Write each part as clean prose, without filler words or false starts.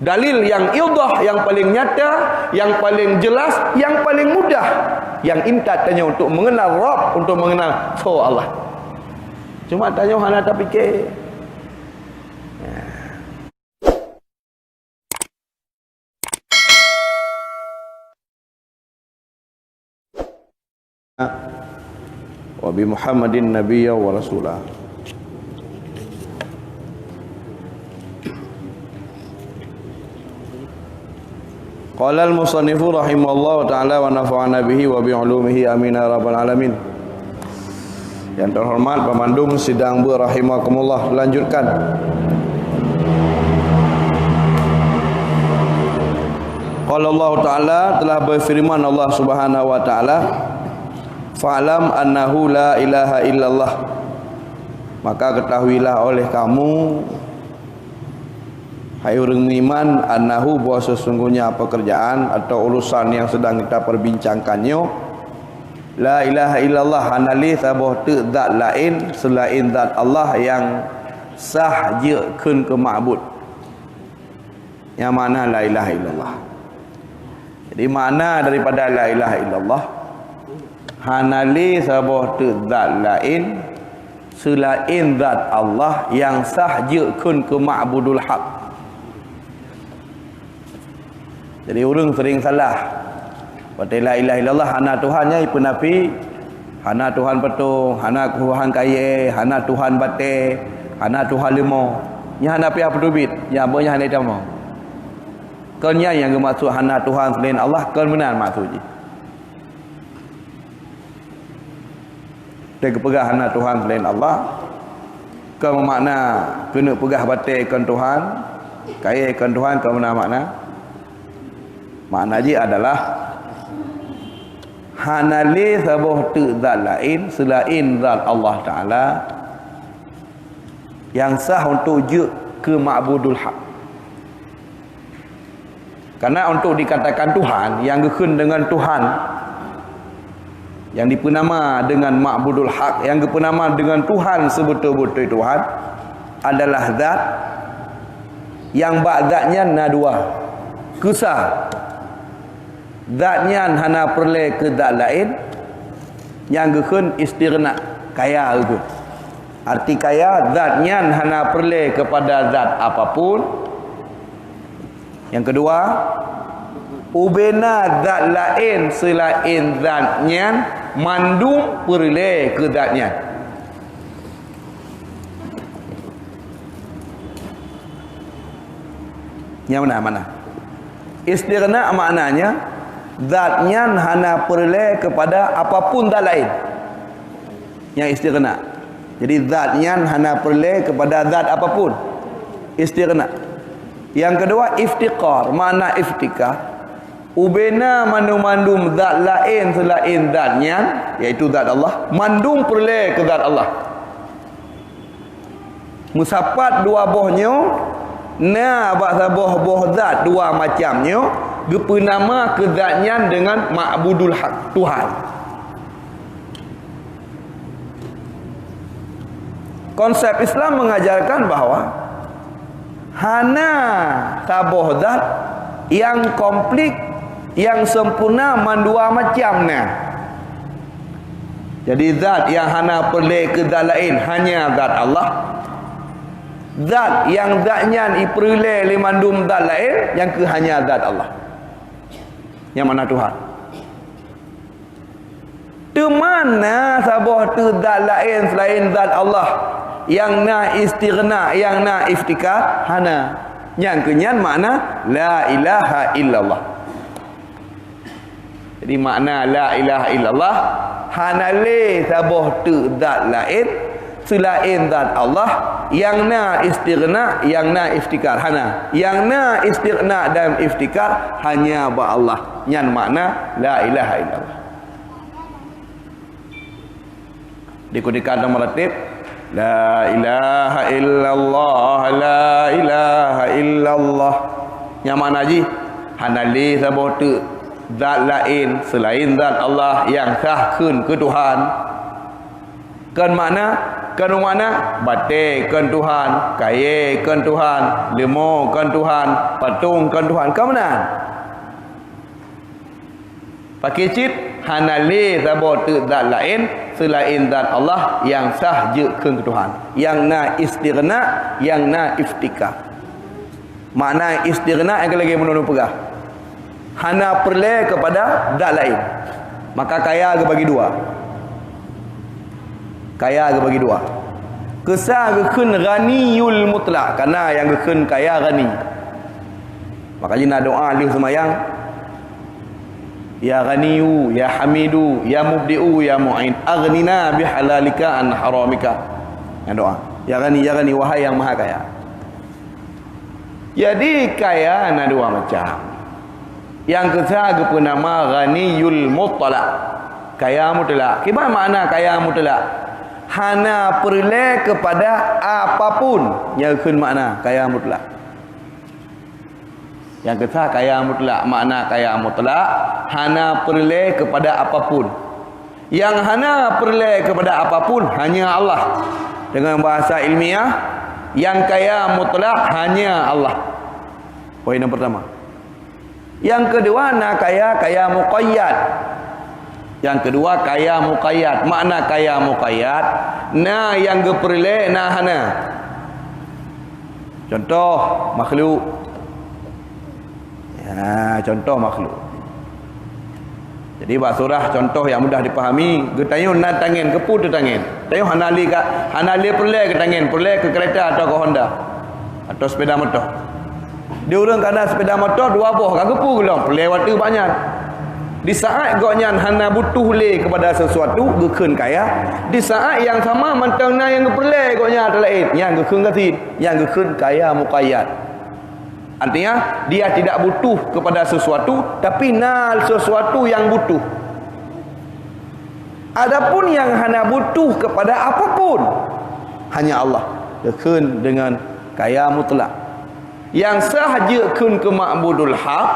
Dalil yang idah, yang paling nyata, yang paling jelas, yang paling mudah, yang intat tanya untuk mengenal Rabb, untuk mengenal Allah. Cuma tanya hana tak fikir. Wa bi Muhammadin nabiyya wa rasulah. Qala al-musannifu rahimahullah ta'ala wa nafa'ana bihi wa bi ulumihi amin ya rabbal alamin. Yang terhormat pemandung sidang rahimakumullah, lanjutkan. Qala Allah ta'ala, telah berfirman Allah Subhanahu wa ta'ala, fa'lam annahu la ilaha illallah, maka ketahuilah oleh kamu hai orang iman, annahu, bahwa sesungguhnya pekerjaan atau urusan yang sedang kita perbincangkannya, la ilaha illallah, hanali sabuh tu zat lain selain zat Allah yang sah jekeun ke ma'bud. Yang mana la ilaha illallah. Jadi makna daripada la ilaha illallah, hanali sabuh tu zat lain selain zat Allah yang sah jekeun ke ma'budul haq. Jadi orang sering salah. Pada la ilaha illallah, hana Tuhannya ipu nafi, hana Tuhan petung, hana Tuhan kaya, hana Tuhan bate, hana Tuhan limo. Nya hana pi apa dubit, nya banyak hana dama. Kan yang maksud hana Tuhan selain Allah, kan benar maksudnya. Dia pegah hana Tuhan selain Allah, kan makna kena pegah bate kan Tuhan, kaya kan Tuhan, kan benar makna. Makna je adalah hanali sabuh tu zat lain selain zat Allah Ta'ala yang sah untuk je ke ma'budul haq. Karena untuk dikatakan Tuhan, yang gekun dengan Tuhan, yang dipenama dengan ma'budul haq, yang dipenama dengan Tuhan sebetul-betul Tuhan, adalah zat yang ba'zatnya na dua kesah. Zatnya hana perle ke zat lain, yang gekun istighna, kaya itu. Arti kaya, zatnya hana perle kepada zat apapun. Yang kedua, ubena zat lain selain zatnya mandung perle ke zatnya. Yang mana? Istighna maknanya zatnya hana perle kepada apapun zat lain. Yang istighna. Jadi zatnya hana perle kepada zat apapun. Istighna. Yang kedua, iftiqar. Makna iftikar, ubena mandum-mandum zat lain selain zatnya, iaitu zat Allah, mandum perle ke zat Allah. Musapat dua bohnya, na bak boh zat dua macamnya, gepenama kezatnya dengan ma'budul haq, Tuhan. Konsep Islam mengajarkan bahawa hana sabuh zat yang komplit, yang sempurna mandua macamnya. Jadi zat yang hana perle ke zat lain hanya zat Allah. Zat yang zatnya iperle limandum zat lain yang ke hanya zat Allah. Yang mana Tuhan? Di mana sabuh tu zat lain selain zat Allah yang na istighna, yang na iftikar, hana. Yang kenyan makna la ilaha illallah. Jadi makna la ilaha illallah, hana le sabuh tu zat lain selain zat Allah yang na istighna, yang na iftikar, hana. Yang na istighna dan iftikar hanya ba Allah. Yang makna la ilaha illallah. Dikutikan dalam ratib, la ilaha illallah, la ilaha illallah. Yang makna ji hana le sabuh tu zat lain selain zat Allah yang sah kun ke Tuhan. Kan makna kan mana batikkan Tuhan, kayekan Tuhan, lemokan Tuhan, patungkan Tuhan, kan mana pakai cip hanali zabot zat lain selain zat Allah yang sah je ke Tuhan, yang na istighna, yang na iftika. Makna istighna yang lagi menurut pegah hana perle kepada zat lain, maka kaya ke bagi dua, kaya ke bagi dua. Kesah ke kun ghaniyul mutlak, karena yang ke kun kaya ghani. Makanya doa di semayang, ya ghaniyu, ya hamidu, ya mubdi'u, ya mu'in, aghnina bihalalika an haramika. Yang doa, ya ghani, wahai yang maha kaya. Jadi kaya ada dua macam. Yang ketiga bernama ghaniyul mutlaq, kaya mutlak. Gimana makna kaya mutlak? Hana perle kepada apapun. Yang kedua makna kaya mutlak. Yang ketiga kaya mutlak, makna kaya mutlak hana perle kepada apapun. Yang hana perle kepada apapun hanya Allah. Dengan bahasa ilmiah, yang kaya mutlak hanya Allah. Poin yang pertama. Yang kedua, na kaya muqayyad. Yang kedua, kaya muqayyad. Makna kaya muqayyad, na yang geperle, na hana. Contoh makhluk. Ya, contoh makhluk. Jadi bak surah contoh yang mudah dipahami, getayun na tangan kepu tu tangan. Tayun hanali perle ke tangan, perle ke kereta atau ke Honda atau sepeda motor. Dia orang kada sepeda motor dua buah kan kepu gelong, perle waktu banyak. Di saat goknya hana butuh le kepada sesuatu gekeun kaya, di saat yang sama mantang na yang perle goknya ada lain, yang gekeun kasi, yang gekeun kaya muqayyad. Artinya dia tidak butuh kepada sesuatu, tapi nal sesuatu yang butuh. Adapun yang hanya butuh kepada apapun hanya Allah. Dekun dengan kaya mutlak. Yang sahaja kun ke ma'budul haq,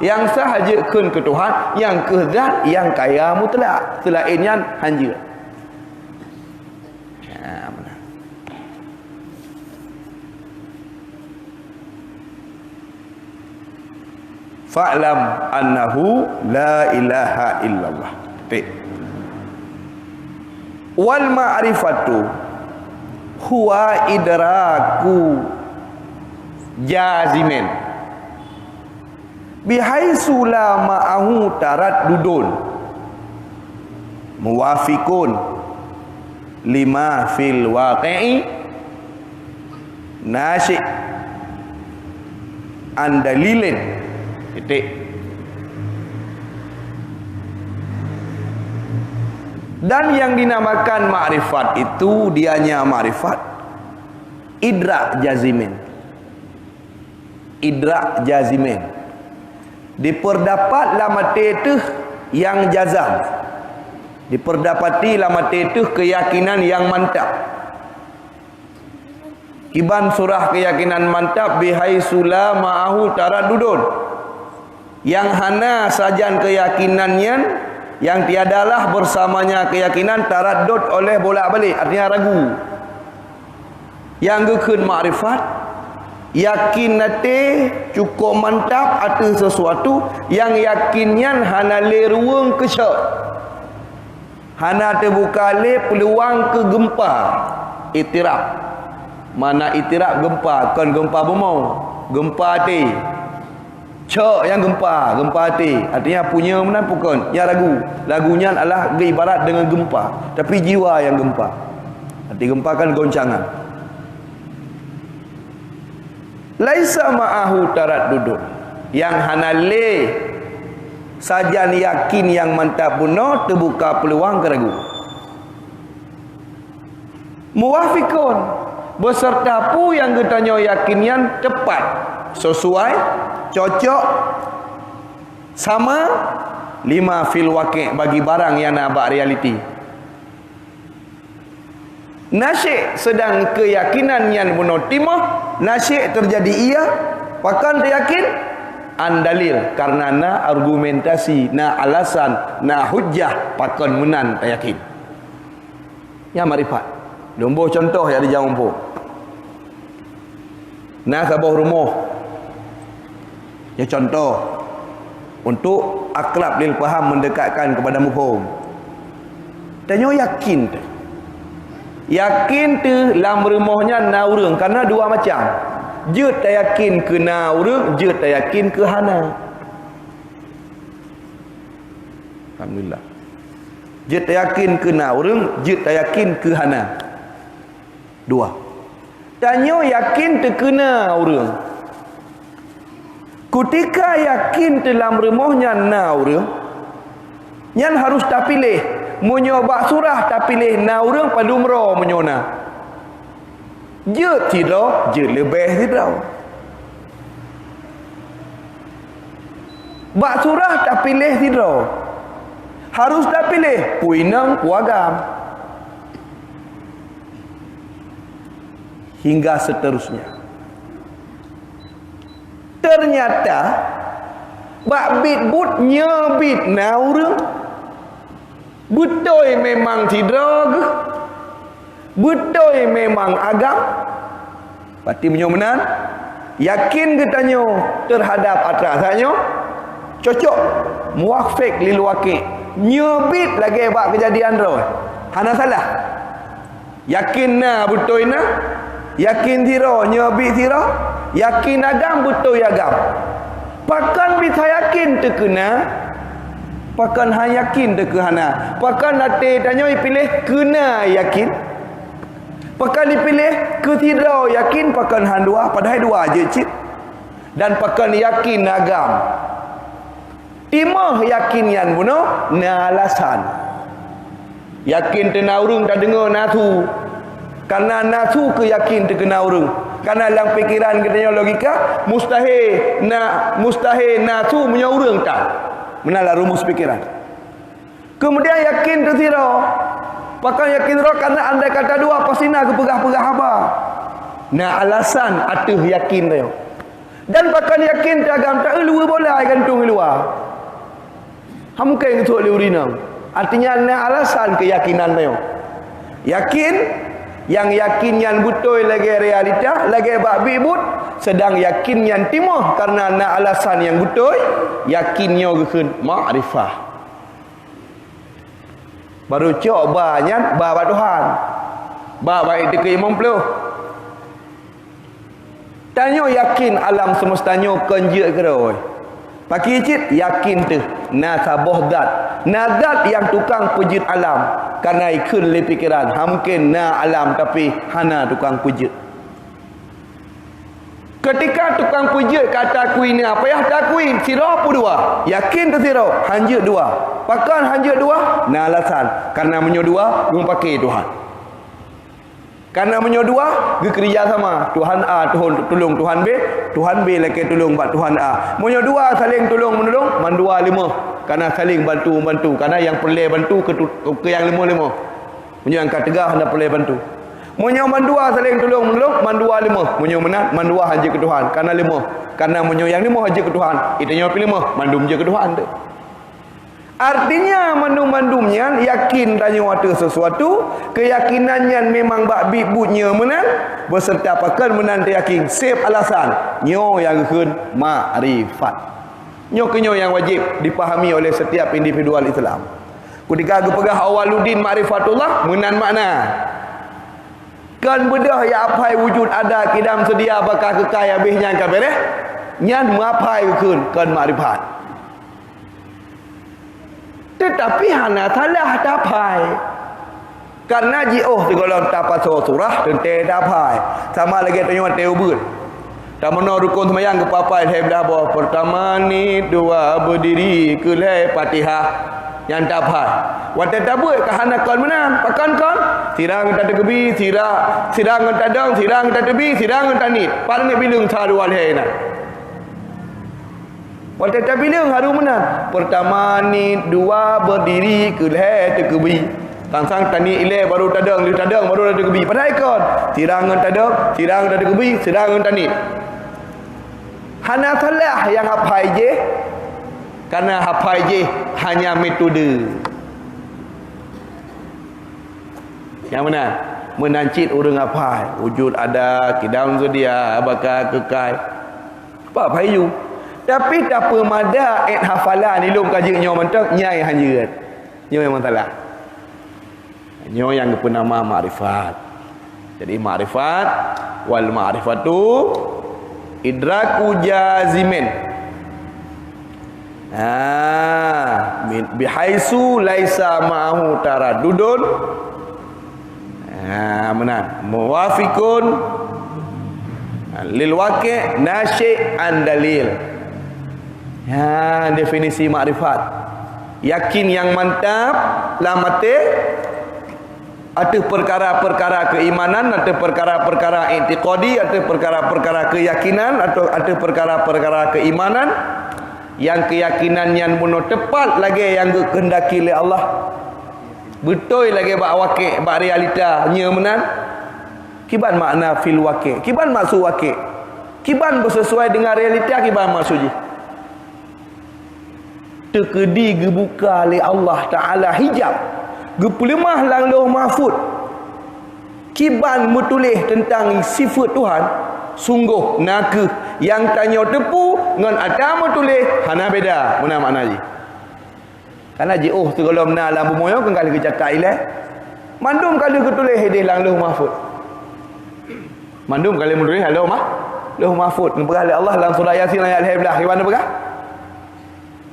yang sahaja kun ke Tuhan, yang ke zat yang kaya mutlak. Selainnya hanya. Fa'lam annahu la ilaha illallah. Wal ma'rifatu huwa idraku jazimin bihaitsu la ma'ahu taraddudun muwafiqun lima fil waqi'i nasi' an dalilin. Titik. Dan yang dinamakan ma'rifat itu dianya ma'rifat idrak jazimin. Idrak jazimin. Diperdapat lama itu yang jazam. Diperdapati lama itu keyakinan yang mantap. Kiban surah keyakinan mantap bihaitsu la ma'ahu taraddudun. Yang hana sajan keyakinannya, yang tiadalah bersamanya keyakinan taraddud oleh bolak-balik, artinya ragu. Yang gekeun ma'rifat, yakin nate cukup mantap atas sesuatu yang yakinnya hana le ruang kesyak, hana terbuka le peluang ke gempa. Itiraf, mana itiraf gempa, kan gempa bumau, gempa hati. Cok yang gempa hati, artinya punya mana bukan, yang lagunya adalah ibarat dengan gempa, tapi jiwa yang gempa. Arti gempa kan goncangan. Laisa ma'ahu taraddudun, yang hanale sajan yakin yang mantap bunuh terbuka peluang keragu. Muwafiqun, beserta pu yang getanya yakinnya tepat, sesuai, cocok, sama lima fil waqi' bagi barang yang nampak realiti. Nasyik sedang keyakinan yang monotimah, nasyik terjadi ia, pakan yakin andalil karena na argumentasi, na alasan, na hujjah pakan menan yakin. Ya marifat. Lumbuh contoh yang ada jam umpuk. Nah, sebuah rumah. Ya contoh untuk akrab lil faham, mendekatkan kepada mufhum. Tanya yakin tu. Yakin tu dalam rumahnya na urang karena dua macam. Je tak yakin ke na urang, je tak yakin ke hana. Alhamdulillah. Je tak yakin ke na urang, je tak yakin ke hana. Dua. Tanya yakin terkena orang. Ketika yakin dalam rumahnya na orang, yang harus tak pilih. Menyobak surah tak pilih na orang pada umrah menyona. Je tidak, je lebih tidak. Bak surah tak pilih tidak. Harus tak pilih. Puinang puagam. Hingga seterusnya. Ternyata bak bit but nyebit naur betul memang tidak, betul memang agam. Berarti menyomenan yakin katanya terhadap atrasannya cocok muwafiq lil waqi. Nyebit lagi bak kejadian roh. Hana salah. Yakin na betul na. Yakin tiro, nyebik tiro. Yakin agam, betul agam. Pakan bisa yakin terkena. Pakan hanya yakin terkena. Pakan nanti tanya pilih kena yakin. Pakan dipilih ke tidak yakin. Pakan han dua, padahal dua je cik. Dan pakan yakin agam. Timah yakin yang bunuh, na alasan. Yakin tena urung tak dengar natu. Karena nasu keyakin terkena orang. Karena dalam fikiran katanya logika mustahil nasu punya orang tak. Menalah rumus fikiran. Kemudian yakin tersira. Pakai yakin roh karena andai kata dua pasti nak kepegah-pegah apa. Nah alasan atuh yakin dia. Dan pakai yakin tagam tak luar bola gantung luar. Hamkai untuk liurina. Artinya nah alasan keyakinan dia. Yakin yang yakin yang betul lagi realita lagi bak bibut sedang yakin yang timah karena nak alasan yang betul yakinnya keun makrifah baru cok banyak ba Tuhan ba baik dekat imam peluh tanya yakin alam semestanya kenje ke oi pakai cit yakin tu nasabah zat nazat yang tukang pujit alam karena ikun le pikiran mungkin na alam tapi hana tukang pujit ketika tukang pujit kata aku ini apa ya tak kuin sirah pun dua yakin tu sirah hanja dua pakan hanja dua na alasan karena menyodua gum pakai Tuhan karena menyodua ge kerja sama Tuhan A Tuhan tolong Tuhan B Tuhan B lagi tolong buat Tuhan A menyodua saling tolong menolong mandua lima karena saling bantu karena yang perlu bantu ke yang lima punya angkat tegah anda perlu bantu munyo mandua saling tolong menolong mandua lima munyo menang mandua haji ke Tuhan karena lima karena munyo yang lima haji ke Tuhan itanya pilih lima mandum je ke Tuhan tu artinya mandum-mandumnya yakin tanya waktu sesuatu keyakinannya memang bak bibutnya menang beserta pakan menang yakin save alasan nyo yang keun makrifat nyo kenyo yang wajib dipahami oleh setiap individual Islam ketika pegah awaluddin ma'rifatullah menan makna kan bedah ya apai wujud ada kidam sedia bakal kekay habisnya kabeh nyan mapai keun kan makrifat tetapi hana salah dapai karena jioh segala tapas surah tente dapai sama lagi tanya teu beut tak mana rukun semayang ke papai saya dah bawa pertama ni dua berdiri ke lai Fatihah yang dapai waktu tabut kahana kon menang pakan kon sirang tak tegebi sirang tak dong sirang tak tebi sirang tak nit paling bilung sarual hai nak waktu tak bilang haru menang pertama ni dua berdiri ke lai tegebi tangsang tani ile baru tadang baru ada tegebi padahal ikon sirangan tadang sirang tak tegebi sirangan tani hana salah yang hafai je karena hafai je hanya metode yang mana menancit urang apa wujud ada kidam sedia bakal kekal apa payu tapi tak pemada hafalan ilmu kaji nyo mentok nyai hanjeut nyo memang salah nyo yang bernama ma'rifat. Jadi ma'rifat wal ma'rifatu idraku jazimin bihaisu laisa ma'ahu taraddudun menang muwafiqun lil waqi' nasyi' an dalil. Definisi makrifat yakin yang mantap lamate ada perkara-perkara keimanan, ada perkara-perkara i'tiqadi, ada perkara-perkara keyakinan, atau ada perkara-perkara keimanan yang keyakinan yang muno tepat lagi yang kehendaki oleh Allah. Betul lagi bak waqi' bak realita nya menan. Kiban makna fil waqi'? Kiban maksud waqi'? Kiban bersesuai dengan realita kiban maksudnya? Tekedi gebuka oleh Allah Taala hijab. Gepelemah lang lauh mahfud. Kiban metulis tentang sifat Tuhan. Sungguh naga yang tanya tepu ngan ada metulis hana beda. Mana makna ji? Karena ji tu kalau mena alam bumoyo kan kali kecakap ilah. Mandum kali ketulis hadis lang lauh mahfud. Mandum kali menulis lauh mahfud. Berkali Allah dalam surah Yasin ayat 11. Gimana berkah?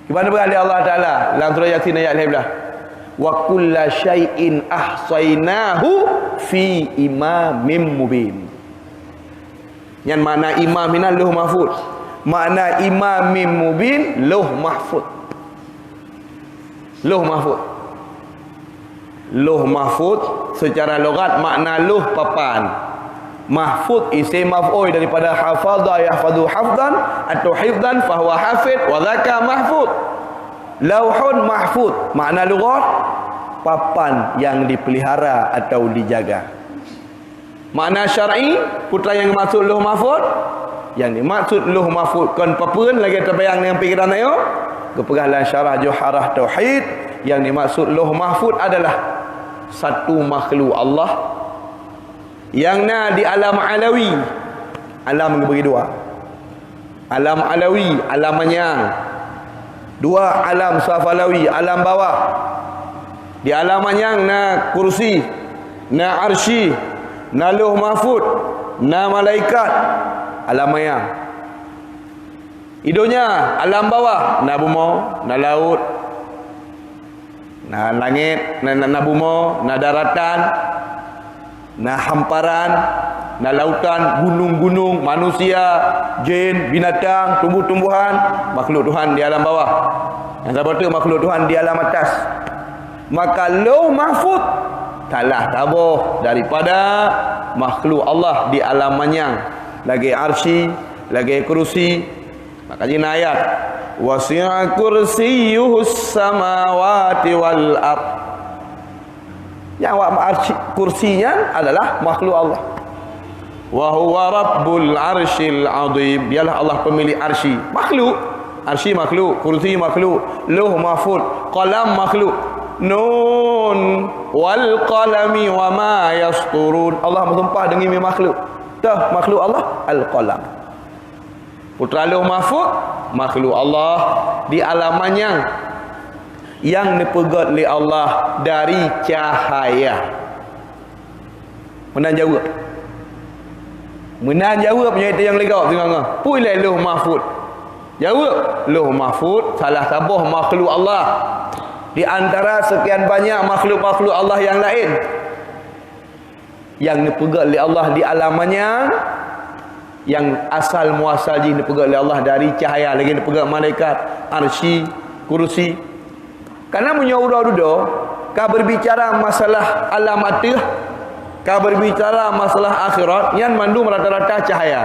Gimana berkali Allah Taala dalam surah Yasin ayat 11? Wa kulla syai'in ahsainahu fi imamin mubin. Yang makna imam ini lauh mahfud. Makna imamin mubin lauh mahfud. Lauh mahfud. Lauh mahfud secara logat makna lauh papan. Mahfud isim maf'ul daripada hafadha yahfadhu hafdan atau hifdan fahuwa hafid wa dzaka mahfud. Lauhun mahfud makna lughat papan yang dipelihara atau dijaga. Makna syar'i putra yang maksud lauh mahfud yang dimaksud lauh mahfud kan papan lagi terbayang dengan fikiran ayo kepegahlan syarah Joharah Tauhid yang dimaksud lauh mahfud adalah satu makhluk Allah yang di alam alawi. Alam bagi dua. Alam alawi, alam manyang. Dua alam safalawi, alam bawah. Di alam manyang na kursi, na arsy, na lauh mahfud, na malaikat. Alam manyang. Hidupnya alam bawah, na bumi, na laut, na langit, na bumi, na daratan, na hamparan, na lautan, gunung-gunung, manusia, jin, binatang, tumbuh-tumbuhan, makhluk Tuhan di alam bawah. Yang sebab itu makhluk Tuhan di alam atas. Maka lauh mahfud talah tabuh daripada makhluk Allah di alam manyang. Lagi arsy, lagi kursi. Maka jin ayat wasi'a kursiyyuhus samawati wal ardh. Yang arsy kursinya adalah makhluk Allah. Wa huwa rabbul arsyil azim. Dialah Allah pemilik arsy. Makhluk. Arsy makhluk, kursi makhluk, lauh mahfud, qalam makhluk. Nun wal qalami wa ma yasturun. Allah bersumpah dengan makhluk. Dah makhluk Allah al-qalam. Putra lauh mahfud makhluk Allah di alam manyang yang dipegat oleh Allah dari cahaya. Menang jawab. Menang jawab punya itu yang legau tengah-tengah. Pulai lauh mahfud. Jawab. Lauh mahfud salah satu makhluk Allah di antara sekian banyak makhluk-makhluk Allah yang lain yang dipegat oleh Allah di alam manyang, yang asal muasal jin dipegat oleh Allah dari cahaya, lagi dipegat malaikat, arsy, kursi. Karena punya urau-urau kau berbicara masalah alam atih, kau berbicara masalah akhirat yang mandu rata-rata cahaya.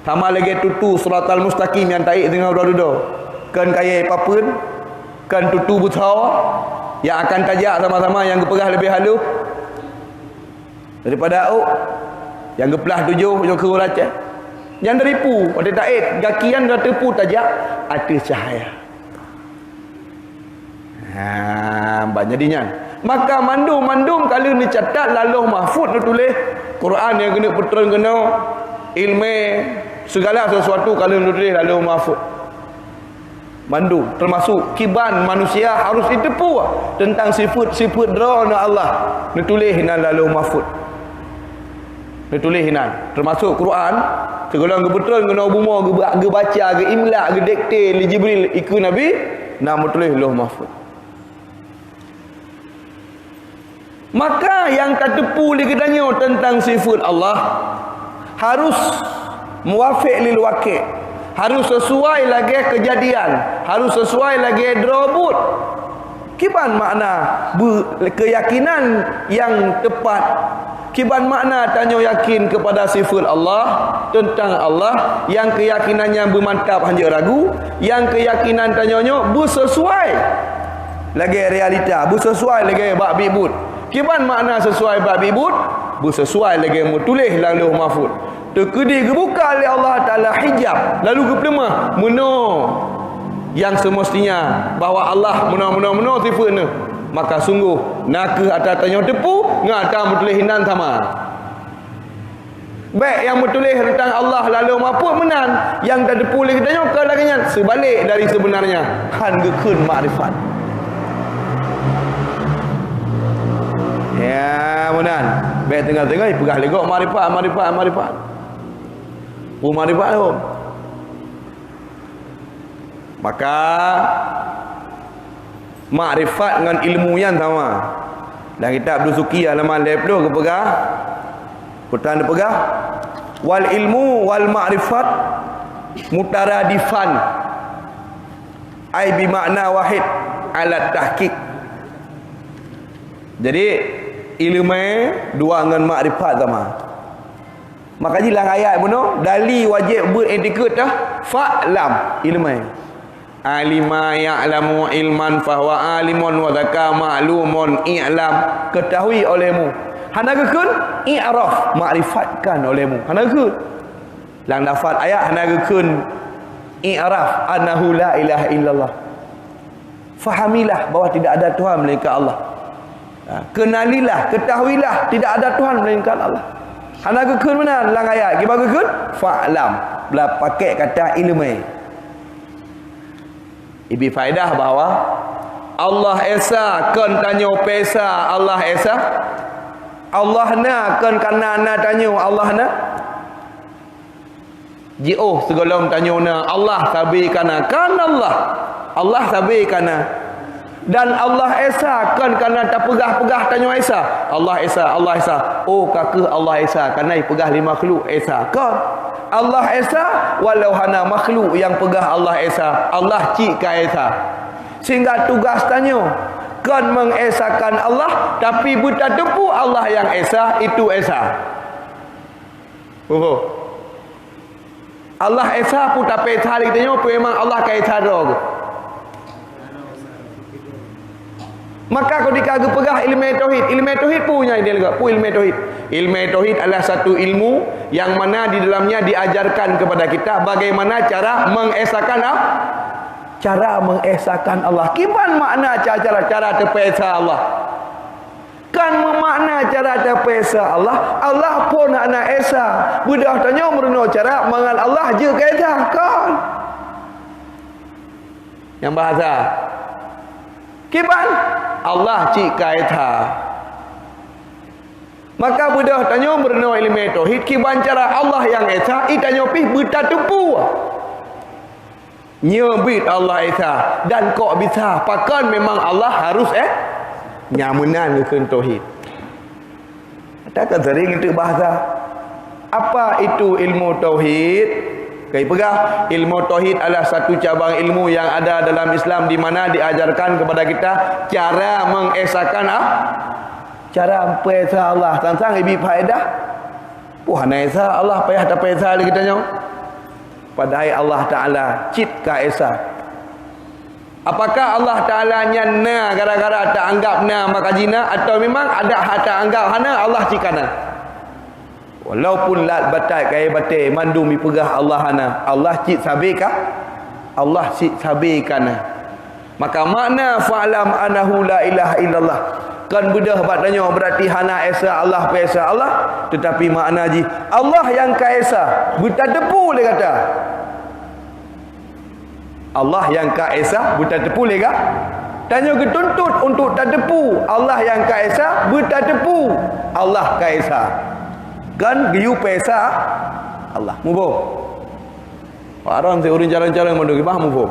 Sama lagi tutu surat al-mustaqim yang taik dengan urau-urau. Kan kaya papun, kan tutu butau yang akan tajak sama-sama yang gepegah lebih halus daripada au yang gepelah tujuh yang keraca. Yang deripu pada taik gakian dah tepu tajak ada cahaya. Jadinya Maka mandum kalau ni catat laluh mahfuz tu tulis Quran yang kena betul kena ilmu segala sesuatu kalau tu tulis laluh mahfuz. Mandum termasuk kiban manusia harus ditepu tentang sifat-sifat drona Allah. Ditulis dalam laluh mahfuz. Ditulis hinan termasuk Quran segala kebetulan kena buma ge baca ge imla ge dikte li Jibril ikut Nabi nama tulis lauh mahfuz. Maka yang tak tepu li katanya tentang sifat Allah harus muwafiq lil waqi', harus sesuai lagi kejadian, harus sesuai lagi drobut. Kiban makna keyakinan yang tepat. Kiban makna tanya yakin kepada sifat Allah, tentang Allah yang keyakinannya bermantap hanya ragu, yang keyakinan tanyanya bersesuai lagi realita, bersesuai lagi bab bibut. Kiban makna sesuai bab bibut, bersesuai lagi mutulis lalu mahfuz. Terkedi kebuka oleh Allah Taala hijab, lalu keperma meno yang semestinya bahawa Allah meno sifatnya. Maka sungguh nak atas tanya tepu ngata mutulis hinan sama. Baik yang mutulis tentang Allah lalu mahfuz menan, yang tak tepu lagi tanya ke laginya sebalik dari sebenarnya han gekun makrifat. Ya menan. Baik tengah-tengah pegah legok makrifat. Makrifat tu. Maka makrifat dengan ilmu yang sama. Dan kitab Dusuki halaman 20 kepegah. Quran dipegah. Wal ilmu wal ma'rifat mutaradifan. Ai bi makna wahid ala tahqiq. Jadi ilmu dua dengan makrifat sama. Maka jilang ayat benar dali wajib beretiket dah fa'lam ilmu. Alima ya'lamu ilman fahuwa alimun wa dzaka ma'lumun i'lam, ketahui olehmu. Hanagakun i'raf, makrifatkan olehmu. Hanagakun lang lafaz ayat hanagakun i'raf annahu la ilaha illallah. Fahamilah bahawa tidak ada Tuhan melainkan Allah. Kenalilah, ketahuilah tidak ada Tuhan melainkan Allah. Hanagakun mana lang ayat gibagakun fa'lam, belah pakai kata ilmu. Ibi faedah bahawa Allah Esa kan tanya pesa Allah Esa. Allah na kan kana na tanya Allah na. Jioh segala tanya na Allah sabi kana kan Allah. Allah sabi kana. Dan Allah Esa kan kana tak pegah-pegah tanya Esa. Allah Esa. Oh kakak Allah Esa kana pegah lima makhluk Esa kan. Allah Esa walau hana makhluk yang pegah Allah Esa, Allah cik ka Esa. Sehingga tugas tanya kan mengesakan Allah tapi buta tepu Allah yang Esa itu Esa. Allah Esa pun tak Esa lagi tanya apa memang Allah ka Esa dog. Maka kau dikagu pegah ilmu tauhid punya dia lega pu ilmu tauhid. Ilmu tauhid adalah satu ilmu yang mana di dalamnya diajarkan kepada kita bagaimana cara mengesakan Allah. Cara mengesakan Allah. Kiban makna cara terpesa Allah. Kan memakna cara terpesa Allah. Allah pun nak esa. Budak tanya merenung cara mengal Allah je kaidah kan. Yang bahasa kiban Allah cik kaitha. Maka budak tanya berenau ilmu tauhid kiban cara Allah yang esa itanya pih bertatupu. Nyebit Allah esa dan kok bisa pakan memang Allah harus nyamanan ke tauhid. Takkan sering itu bahasa. Apa itu ilmu tauhid? Kaya pegah ilmu tauhid adalah satu cabang ilmu yang ada dalam Islam di mana diajarkan kepada kita cara mengesakan cara pesa Allah. Tentang ibi faedah. Wah naisa Allah payah tak pesa lagi tanya. Padahal Allah Taala cit ka esa. Apakah Allah Taala nyana gara-gara tak anggap na makajina atau memang ada hata anggap hana Allah cikana? Walaupun lat batai kai batai mandum pegah Allah hana Allah cik sabika Allah cik sabikana. Maka makna fa'lam annahu la ilaha illallah Kan bedah bat tanya berarti hana esa Allah pa esa Allah, tetapi makna ji Allah yang ka esa, buta tepu dia kata. Allah yang ka esa, buta tepu dia kata. Tanya ke tuntut untuk tak tepu. Allah yang ka esa, buta tepu. Allah ka esa. Kan giu pa esa Allah. Mubo. Orang saya urun jalan-jalan mandung faham mubo.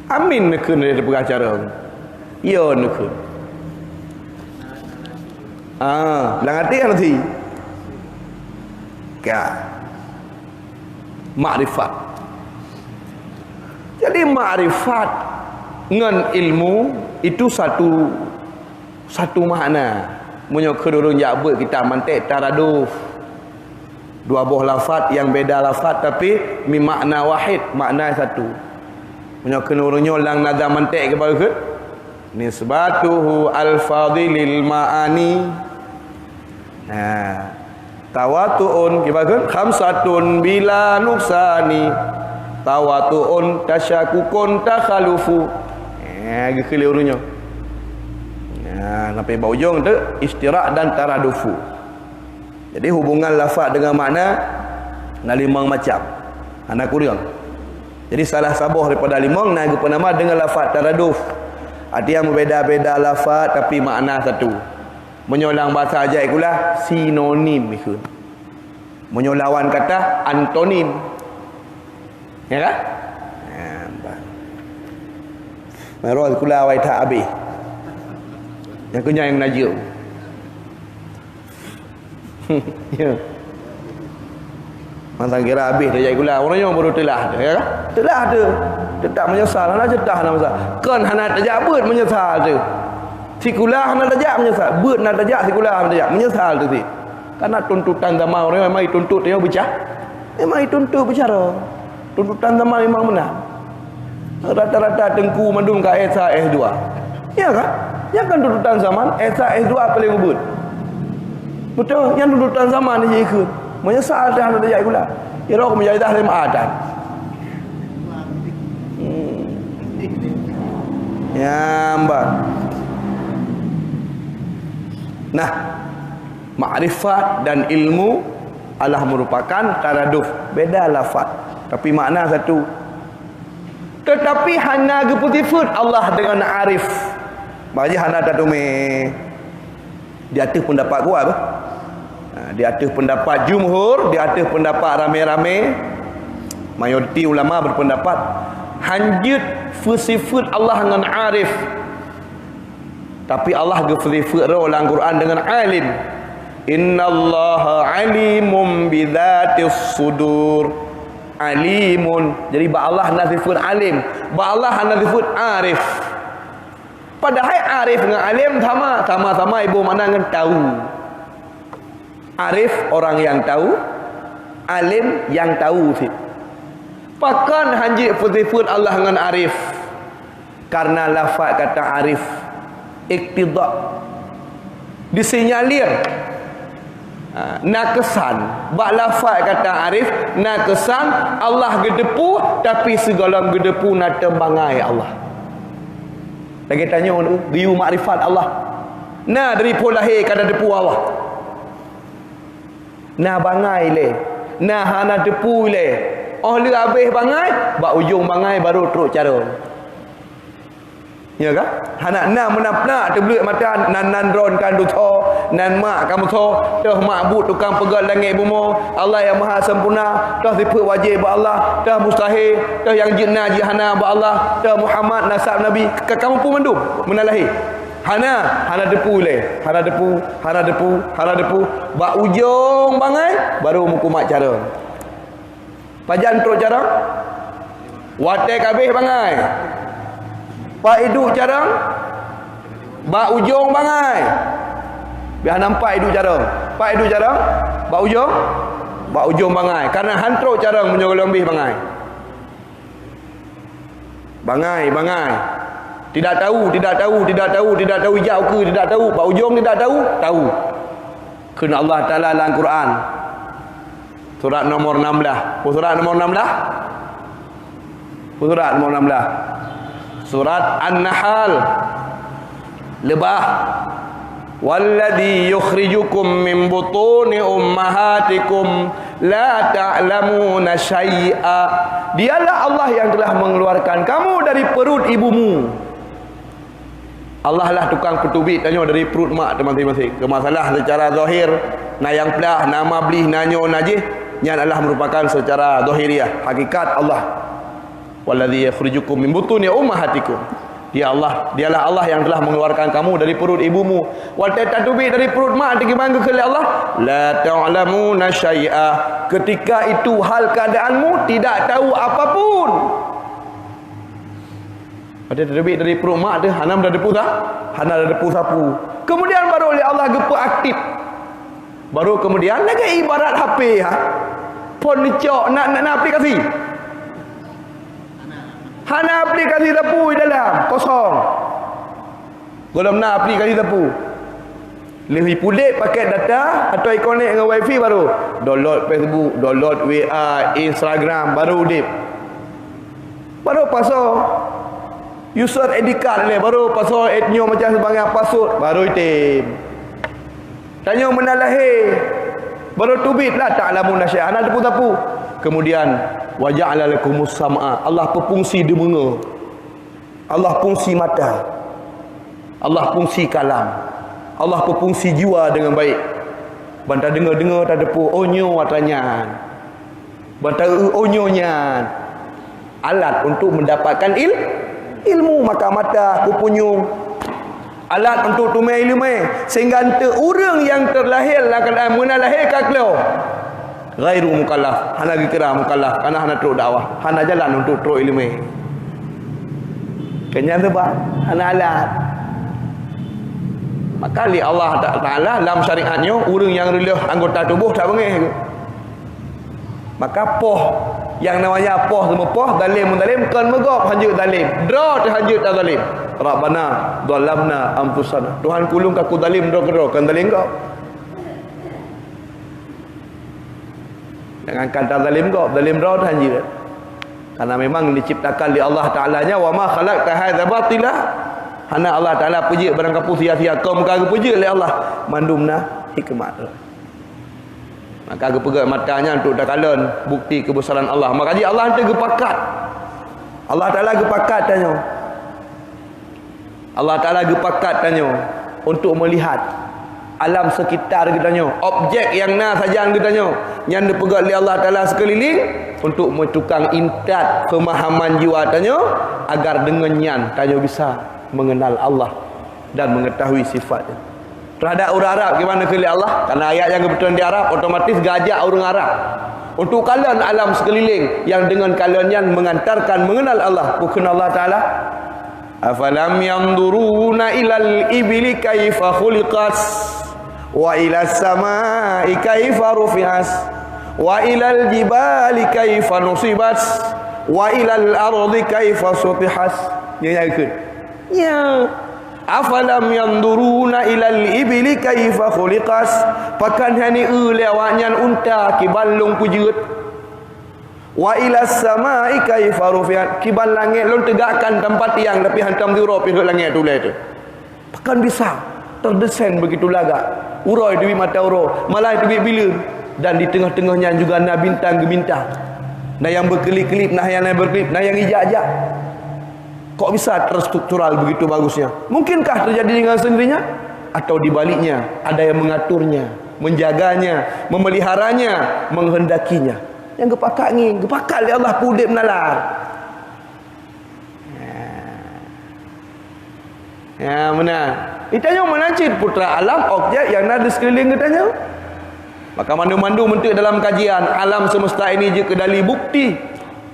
Amin nekun dari pengacara. Ya nekun. Lang hati kan nanti. Makrifat. Jadi makrifat dengan ilmu itu satu makna. Munyo kedurun jabut kita mantek taraduf. Dua buah lafaz yang beda lafaz tapi mi makna wahid, makna satu. Munyo kedurunyo lang nada mantek ke baru ke? Nisbatuhu al-fadilil ma'ani. Tawatu'un kibagun khamsatun bila nuksani. Tawatu'un tasyakukun takhalufu. Kelirunya. Sampai bau ujung tu istirak dan taradufu. Jadi hubungan lafaz dengan makna na limang macam. Anak kurang. Jadi salah sabuh daripada limang na nama dengan lafaz taraduf. Arti yang berbeza-beza lafaz tapi makna satu. Menyolang bahasa ajaib pula sinonim itu. Menyolawan kata antonim. Ya kan? Merol kula wai tak habis. Yang kunyah yang najuk. Ya. Mantang kira habis dia gula. Orang yang baru telah ya kan? Telah tu. Tetap menyesal nak cetah nak masa. Kan hana tajak beut menyesal tu. Si kula hana tajak menyesal. Beut nak tajak si kula hana tajak menyesal tu si. Karena tuntutan zaman orang mai tuntut dia bicara. Memang tuntut bicara. Tuntutan zaman memang benar. Rata-rata tengku mandung ka SA S2. Ya kan? Yang kan tuntutan zaman SA S2 paling ubud. Betul, yang tuntutan zaman ni ikut. Menyesal dah ada jadi pula. Kira aku menjadi ahli ma'adan. Ya, mbak. Nah, makrifat dan ilmu Allah merupakan taraduf, beda lafaz, tapi makna satu. Tetapi hana geputifut Allah dengan arif. Bagi hana tatume. Di atas pendapat gua apa? Di atas pendapat jumhur, di atas pendapat ramai-ramai, mayoriti ulama berpendapat hanjut sifat Allah dengan arif. Tapi Allah sifat dalam Quran dengan alim. Innallaha alimun bidzatis sudur. Alimun. Jadi ba Allah nak sifat alim, ba Allah nak sifat arif. Padahal arif dengan alim sama-sama ibu mana dengan tahu. Arif orang yang tahu, alim yang tahu sih. Pakan hanji sifat Allah dengan arif. Karena lafaz kata arif iktida disinyalir nakesan. Bak lafaz kata arif nakesan Allah gedepu tapi segala gedepu nak tembangai Allah. Lagi tanya orang riu makrifat Allah. Nah dari pun lahir kada depu Allah. Nah bangai le. Nah hana depu le. Oh le habis bangai, bak ujung bangai baru teruk cara. Ya kan? Hana na menapna terbelut mata nan dron kan du tho, nan mak kamu tho, dah ma'bud tukang pegang langit bumi. Allah yang maha sempurna, dah sifat wajib ba Allah, dah mustahil, dah yang jinnah jihana ba Allah, dah Muhammad nasab nabi. Kamu pun mendum menalahi. Hana depu le, hana depu, ba ujung bangai baru muku mak cara. Pajan teruk cara. Watek habis bangai. Pak hidup jarang, bak ujung bangai. Biar nampak hidup jarang. Pak hidup jarang, bak ujung bangai. Karena hantruk jarang menyokong lebih bangai. Bangai. Tidak tahu, hijau ke tidak tahu, bak ujung tidak tahu. Kerana Allah Ta'ala dalam Quran. Surat nomor 16. Surat nomor 16. Surat An-Nahl. Lebah. Walladhi yukhrijukum min butuni ummahatikum la ta'lamuna syai'a. Dialah Allah yang telah mengeluarkan kamu dari perut ibumu. Allah lah tukang petubit tanya dari perut mak teman-teman. Masalah secara zahir nayang pelah nama blih nanyo najih yang adalah merupakan secara zahiriah. Hakikat Allah. Walladhi yukhrijukum min butuni ummahatikum. Dialah Allah yang telah mengeluarkan kamu dari perut ibumu. Wa tatubit dari perut mak digimana ke Allah? La ta'lamuna syai'a. Ketika itu hal keadaanmu tidak tahu apapun. Ada terbit dari perut mak dia, hanam dah depu tak? Hanam dah depu sapu. Kemudian baru oleh Allah gepa aktif. Baru kemudian lagi ibarat HP ha. Pon lecok nak aplikasi. Hana aplikasi depu di dalam kosong. Kalau nak aplikasi depu. Lebih pulik pakai data atau connect dengan wifi baru download Facebook, download WA, Instagram baru dip. Baru pasal user ID card ni baru pasal etnyo macam sebagai password baru itim. Tanya mana lahir baru tubit lah ta'lamun nasya'an ada tapu. Kemudian waja'ala lakumus sam'a. Allah berfungsi dengar. Allah fungsi mata. Allah fungsi kalam. Allah berfungsi jiwa dengan baik. Bantah dengar tak depu onyo watanya. Bantah onyonya. Alat untuk mendapatkan ilmu maka mata kupunyung alat untuk tumai ilmu sehingga ante orang yang terlahir lah keadaan mana lahir kaklau ghairu mukallaf hana kira mukallaf karena hana teruk dakwah hana jalan untuk teruk ilmu kenyang sebab hana alat maka li Allah Ta'ala dalam syariatnya orang yang relih anggota tubuh tak bengih maka poh yang namanya poh semua poh zalim menzalim kan megop hanjut zalim draw terhanjut tak zalim rabbana dhalamna anfusana Tuhan kulung aku zalim draw kan zalim kau jangan kata zalim kau zalim draw terhanjut karena memang diciptakan di Allah Ta'ala-nya wa ma khalaqta hadza batila hana Allah Ta'ala puji barang kapu sia-sia kau muka puji oleh Allah mandumna hikmat maka gepegat matanya untuk dakalan bukti kebesaran Allah. Maka dia Allah hantar gepakat. Allah Ta'ala gepakat tanya. Allah Ta'ala gepakat tanya untuk melihat alam sekitar kita tanya. Objek yang na saja kita tanya. Yang dipegat oleh Allah Ta'ala sekeliling untuk mentukang intat pemahaman jiwa tanya agar dengannya tanya bisa mengenal Allah dan mengetahui sifatnya. Terhadap orang Arab gimana kali Allah? Karena ayat yang kebetulan di Arab otomatis gajak orang Arab. Untuk kalian alam sekeliling yang dengan kalian yang mengantarkan mengenal Allah, bukan Allah Ta'ala. Afalam yanzuruna ilal ibli kaifa khuliqat wa ilas samai kaifa rufi'at wa ilal jibali kaifa nusibat wa ilal ardi kaifa sutihat. Ya ikut. Ya. Afalam yanzuruna ilal ibli kaifa khuliqas pakan hani lewatnya unta kiballung pujut wa ilas samai kaifa rufiat kibal langit lon tegakkan tempat tiang tapi hantam diro pihak langit tu tu pakan bisa terdesain begitu lagak uroi dewi mata uro malai dewi bila dan di tengah-tengahnya juga na bintang ke bintang nah yang berkelip-kelip nah yang berkelip nah yang ijak-ijak. Kok bisa terstruktural begitu bagusnya? Mungkinkah terjadi dengan sendirinya? Atau dibaliknya ada yang mengaturnya, menjaganya, memeliharanya, menghendakinya. Yang gepakat ni, gepakat oleh Allah pudip menalar. Ya benar. Itanya menancit putra alam objek yang ada sekeliling katanya. Maka mandu-mandu mentik dalam kajian alam semesta ini je kedali bukti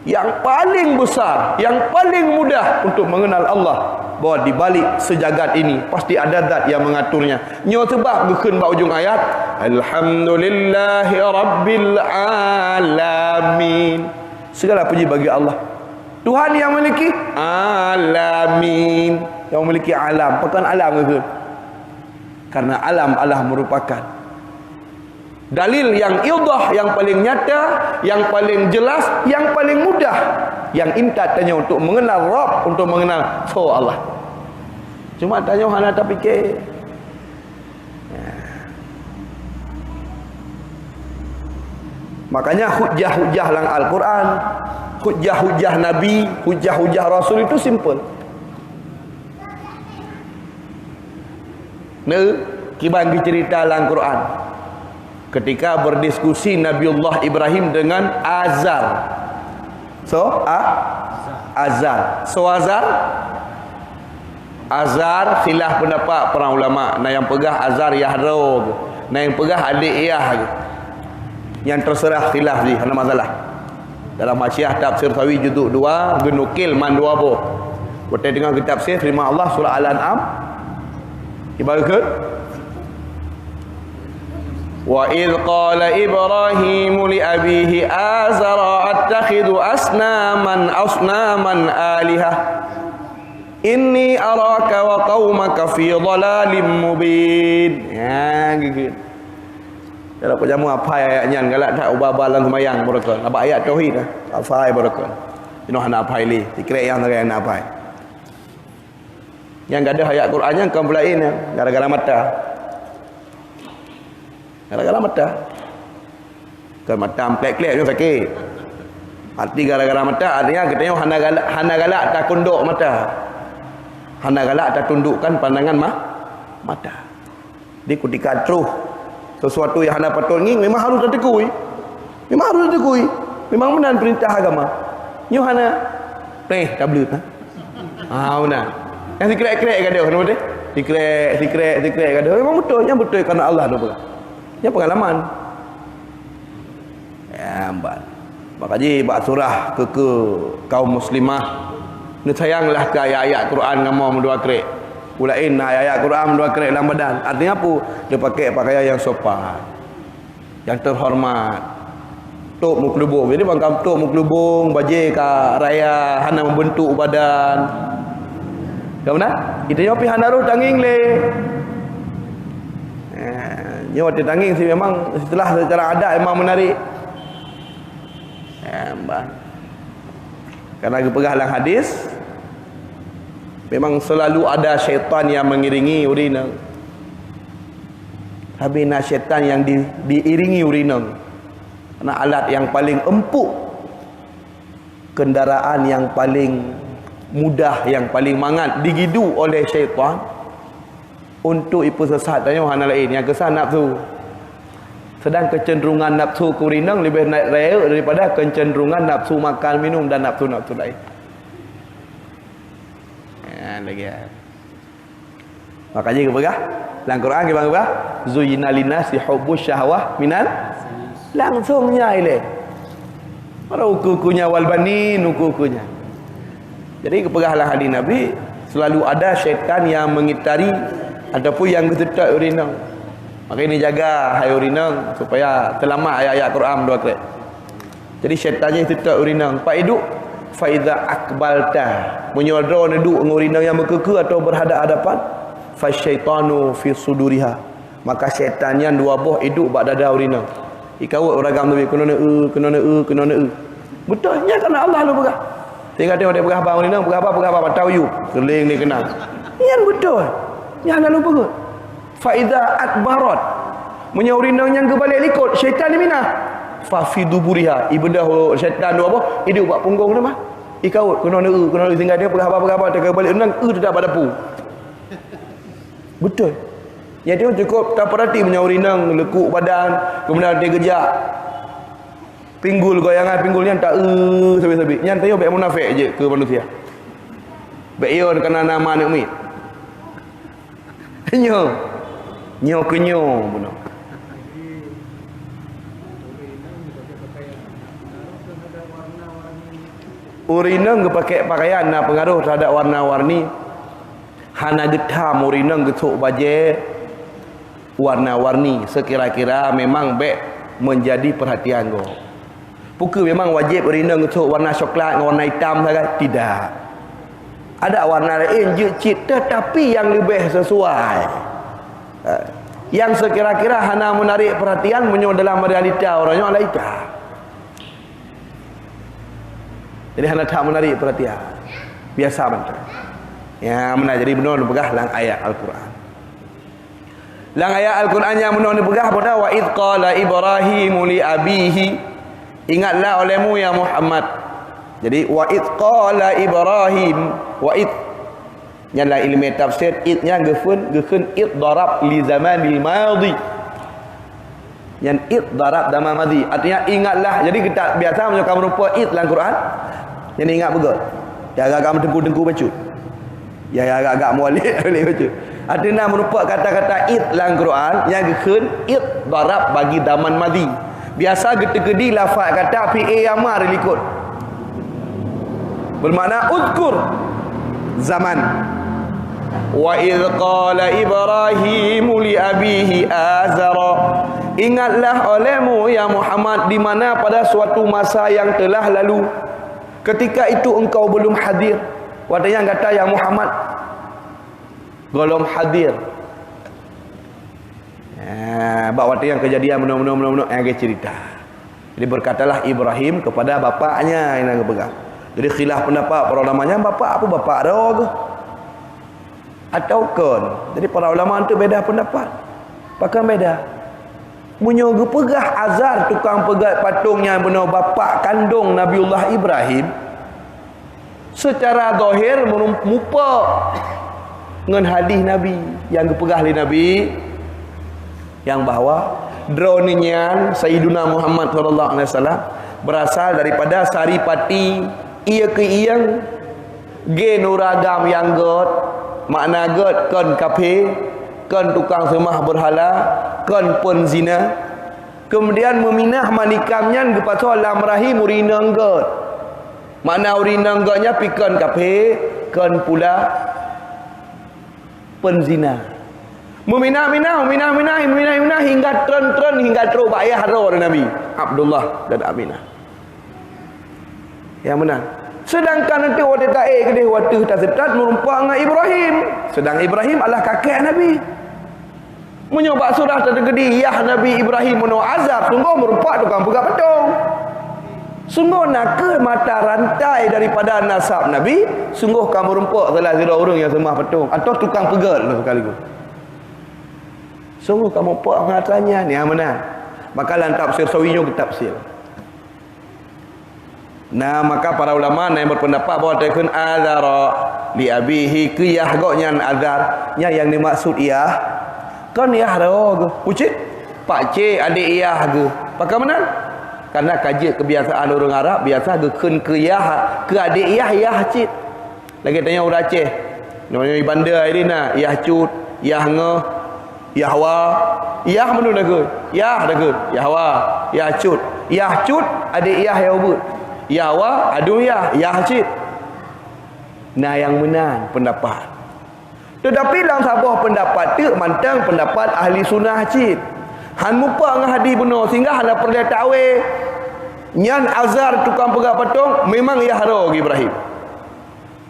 yang paling besar, yang paling mudah untuk mengenal Allah bahwa di balik sejagat ini pasti ada zat yang mengaturnya. Nyo sebab gekeun ba ujung ayat alhamdulillahi rabbil alamin. Segala puji bagi Allah. Tuhan yang memiliki alamin, yang memiliki alam. Bukan alam ke? Karena alam Allah merupakan Dalil yang idah, yang paling nyata, yang paling jelas, yang paling mudah, yang intat tanya untuk mengenal Rabb, untuk mengenal Allah. Cuma tanya hana tak fikir. Makanya hujah-hujah dalam Al-Quran, hujah-hujah Nabi, hujah-hujah Rasul itu simple. Kibang cerita dalam Quran. Ketika berdiskusi Nabiullah Ibrahim dengan Azar. Azar khilaf pendapat para ulama. Nah yang pegah Azar Yahro, nah yang pegah adik Iyah. Yang terserah khilaf ni, ada masalah. Dalam Masyiah Tafsir Sawi juzuk 2 genukil man 2 boh. Berkaitan dengan kitab tafsir firman Allah surah Al-An'am. Ibarat wa idh qala Ibrahim li abihi azara attakhidhu asnaman alihah inni araka wa qaumaka fi dhalalim mubin. Ya gitu. Kalau jamu apa ayatnya galak tak ubah-ubah semayang berkon. Apa ayat tauhid dah. Apa ayat berkon. Ino hana apa ili. Dikira yang nak yang apa. Yang ada ayat Qurannya kau belain gara-gara mata. Gara-gara mata. Kalau mata amplek-plek tu sakit. Arti gara-gara mata artinya katanya hana galak tak tunduk mata. Hana galak tak tundukkan pandangan mata. Di ketika terus sesuatu yang anda patut nging memang harus ditekui. Memang harus ditekui. Memang benar perintah agama. Nyu hana tak belut benar. Yang dikrek-krek gaduh kenapa dia? Dikrek gaduh. Memang betul, yang betul kerana Allah tu bukan. Yang pengalaman. Ya, mbak. Makanya bab surah ke kaum muslimah. Ni sayanglah ke ayat-ayat Quran ngamo dua krek. Ulain ayat Quran dua kerek dalam badan. Artinya apa? Dia pakai pakaian yang sopan, yang terhormat. Tok muklubung. Jadi bangkam tok muklubung bajai ke raya hana membentuk badan. Kamu itu nyopi hana roh tanging le. Nyopi tanging sih memang setelah secara adat memang menarik. Karena pegah dalam hadis memang selalu ada syaitan yang mengiringi urina. Habis syaitan yang diiringi urina. Karena alat yang paling empuk, kendaraan yang paling mudah, yang paling mangat digidu oleh syaitan untuk ipu sesat tanya hana lain yang kesan nafsu. Sedang kecenderungan nafsu ke urina lebih naik raya daripada kecenderungan nafsu makan minum dan nafsu-nafsu lain. Lagi makanya kita dalam Quran kita apa? Zuyyina linnasi hubbus syahwah minal langsungnya ile. Para ukukunya wal banin ukukunya. Jadi kepegahlah hadis Nabi selalu ada syaitan yang mengitari ataupun yang ketetak urina. Maka ini jaga hai urina supaya selamat ayat-ayat Quran dua krek. Jadi syaitannya ketetak urina. Pak hidup faiza akbalta menyodro duduk ngurina yang berkeke atau berhadap-hadapan fasyaitanu fi suduriha maka syaitannya dua buah hidup bak dada urina ikawat ragam tu kena betulnya kerana Allah lu pegah tinggal tengok dia pegah bang urina pegah apa tahu you keling ni kena yang betul yang lalu pegah faiza akbarat menyaurina yang kebalik likut syaitan ni mina fa fi duburiha ibadah syaitan dua apa hidup buat punggung dia mah ikaut kena tinggal dia pegah apa tak balik renang tetap pada pu betul yang dia cukup tak perhati menyauri nang lekuk badan kemudian dia gejak pinggul goyangan pinggulnya tak sabi-sabi yang tanya baik munafik je ke manusia baik ion kena nama nak mi nyo benar. Urina pakai pakaian nak pengaruh terhadap warna-warni. Hana getam urina getuk baje warna-warni sekira-kira memang baik menjadi perhatian go. Bukan memang wajib urina getuk warna coklat dengan warna hitam saja, tidak. Ada warna lain je cita tetapi yang lebih sesuai. yang sekira-kira hana menarik perhatian menyo dalam realita orangnya alaika. Jadi hana tak menarik perhatian. Biasa betul. Ya mana jadi benar pegah lang ayat Al-Quran. Lang ayat Al-Quran yang benar pegah pada wa id qala Ibrahim li abihi. Ingatlah olehmu ya Muhammad. Jadi wa id qala Ibrahim wa id nyala ilmu tafsir idnya gekeun id darab li zamanil madhi. Yang id darab zaman madhi artinya ingatlah. Jadi kita biasa menyokam rupa id dalam Quran. Yang ingat betul. Ya agak-agak dengku baca. Ya agak-agak mualik boleh baca. Artinya merupa kata-kata id dalam Quran yang gekeun id darab bagi zaman madhi. Biasa gede-gede lafaz kata fi'il amar ikut. Bermakna uzkur zaman. Wa idz qala Ibrahim li abihi azara. Ingatlah olehmu ya Muhammad di mana pada suatu masa yang telah lalu ketika itu engkau belum hadir. Wada yang kata ya Muhammad golong hadir. Bawa yang kejadian benar-benar yang cerita. Jadi berkatalah Ibrahim kepada bapaknya yang pegang. Jadi khilaf pendapat para ulamanya bapak apa bapak dah ke? Atau kon. Jadi para ulama itu beda pendapat. Pakai beda. Munyo pegah azar tukang pegat patungnya benar bapak kandung Nabiullah Ibrahim. Secara zahir merupa dengan hadis Nabi yang dipegah oleh Nabi yang bahawa drone-nya Sayyiduna Muhammad sallallahu alaihi wasallam berasal daripada saripati ia ke iyang genuragam yang god makna god kon kafe kon tukang semah berhala kon penzina kemudian meminah manikamnya kepada lam rahim urinang god makna urinang godnya pikon kafe kon pula penzina meminah hingga tren hingga terubah ayah roh Nabi Abdullah dan Aminah. Yang benar. Sedangkan nanti waktu taik kedih waktu tersetat merumpah dengan Ibrahim. Sedang Ibrahim adalah kakek Nabi. Menyobak surah tergedi Yah Nabi Ibrahim menu azab. Sungguh merumpah tukang pegang petung. Sungguh nak ke mata rantai daripada nasab Nabi. Sungguh kamu rumpuk telah zira urung yang semah petung. Atau tukang pegal sekaligus. Sungguh kamu puak mengatakannya ni yang mana? Maka dalam tafsir Sawiyyo ke tafsir. Nah, maka para ulama yang berpendapat bahawa takun azara li abihi qiyah goknya azar nya yang dimaksud iyah kan iyah ro ucit pak cik adik iyah ke. Pakai mana? Karena kaji kebiasaan orang Arab biasa gekeun qiyah ke adik iyah iyah cit. Lagi tanya orang Aceh. Namanya bandar ini nah iyah cut, iyah ngeh Yahwa, Yah mana dah ke? Yah dah ke? Yahwa, Yah cut. Yah cut, adik Yah yang ubud. Yahwa, aduh Yah, Yah cit. Nah yang menang pendapat. Tetapi dalam sebuah pendapat tu mantang pendapat ahli sunnah cit. Han mupa dengan hadis benar sehingga han perlu tahu nyan azar tukang pegang patung memang Yah ro Ibrahim.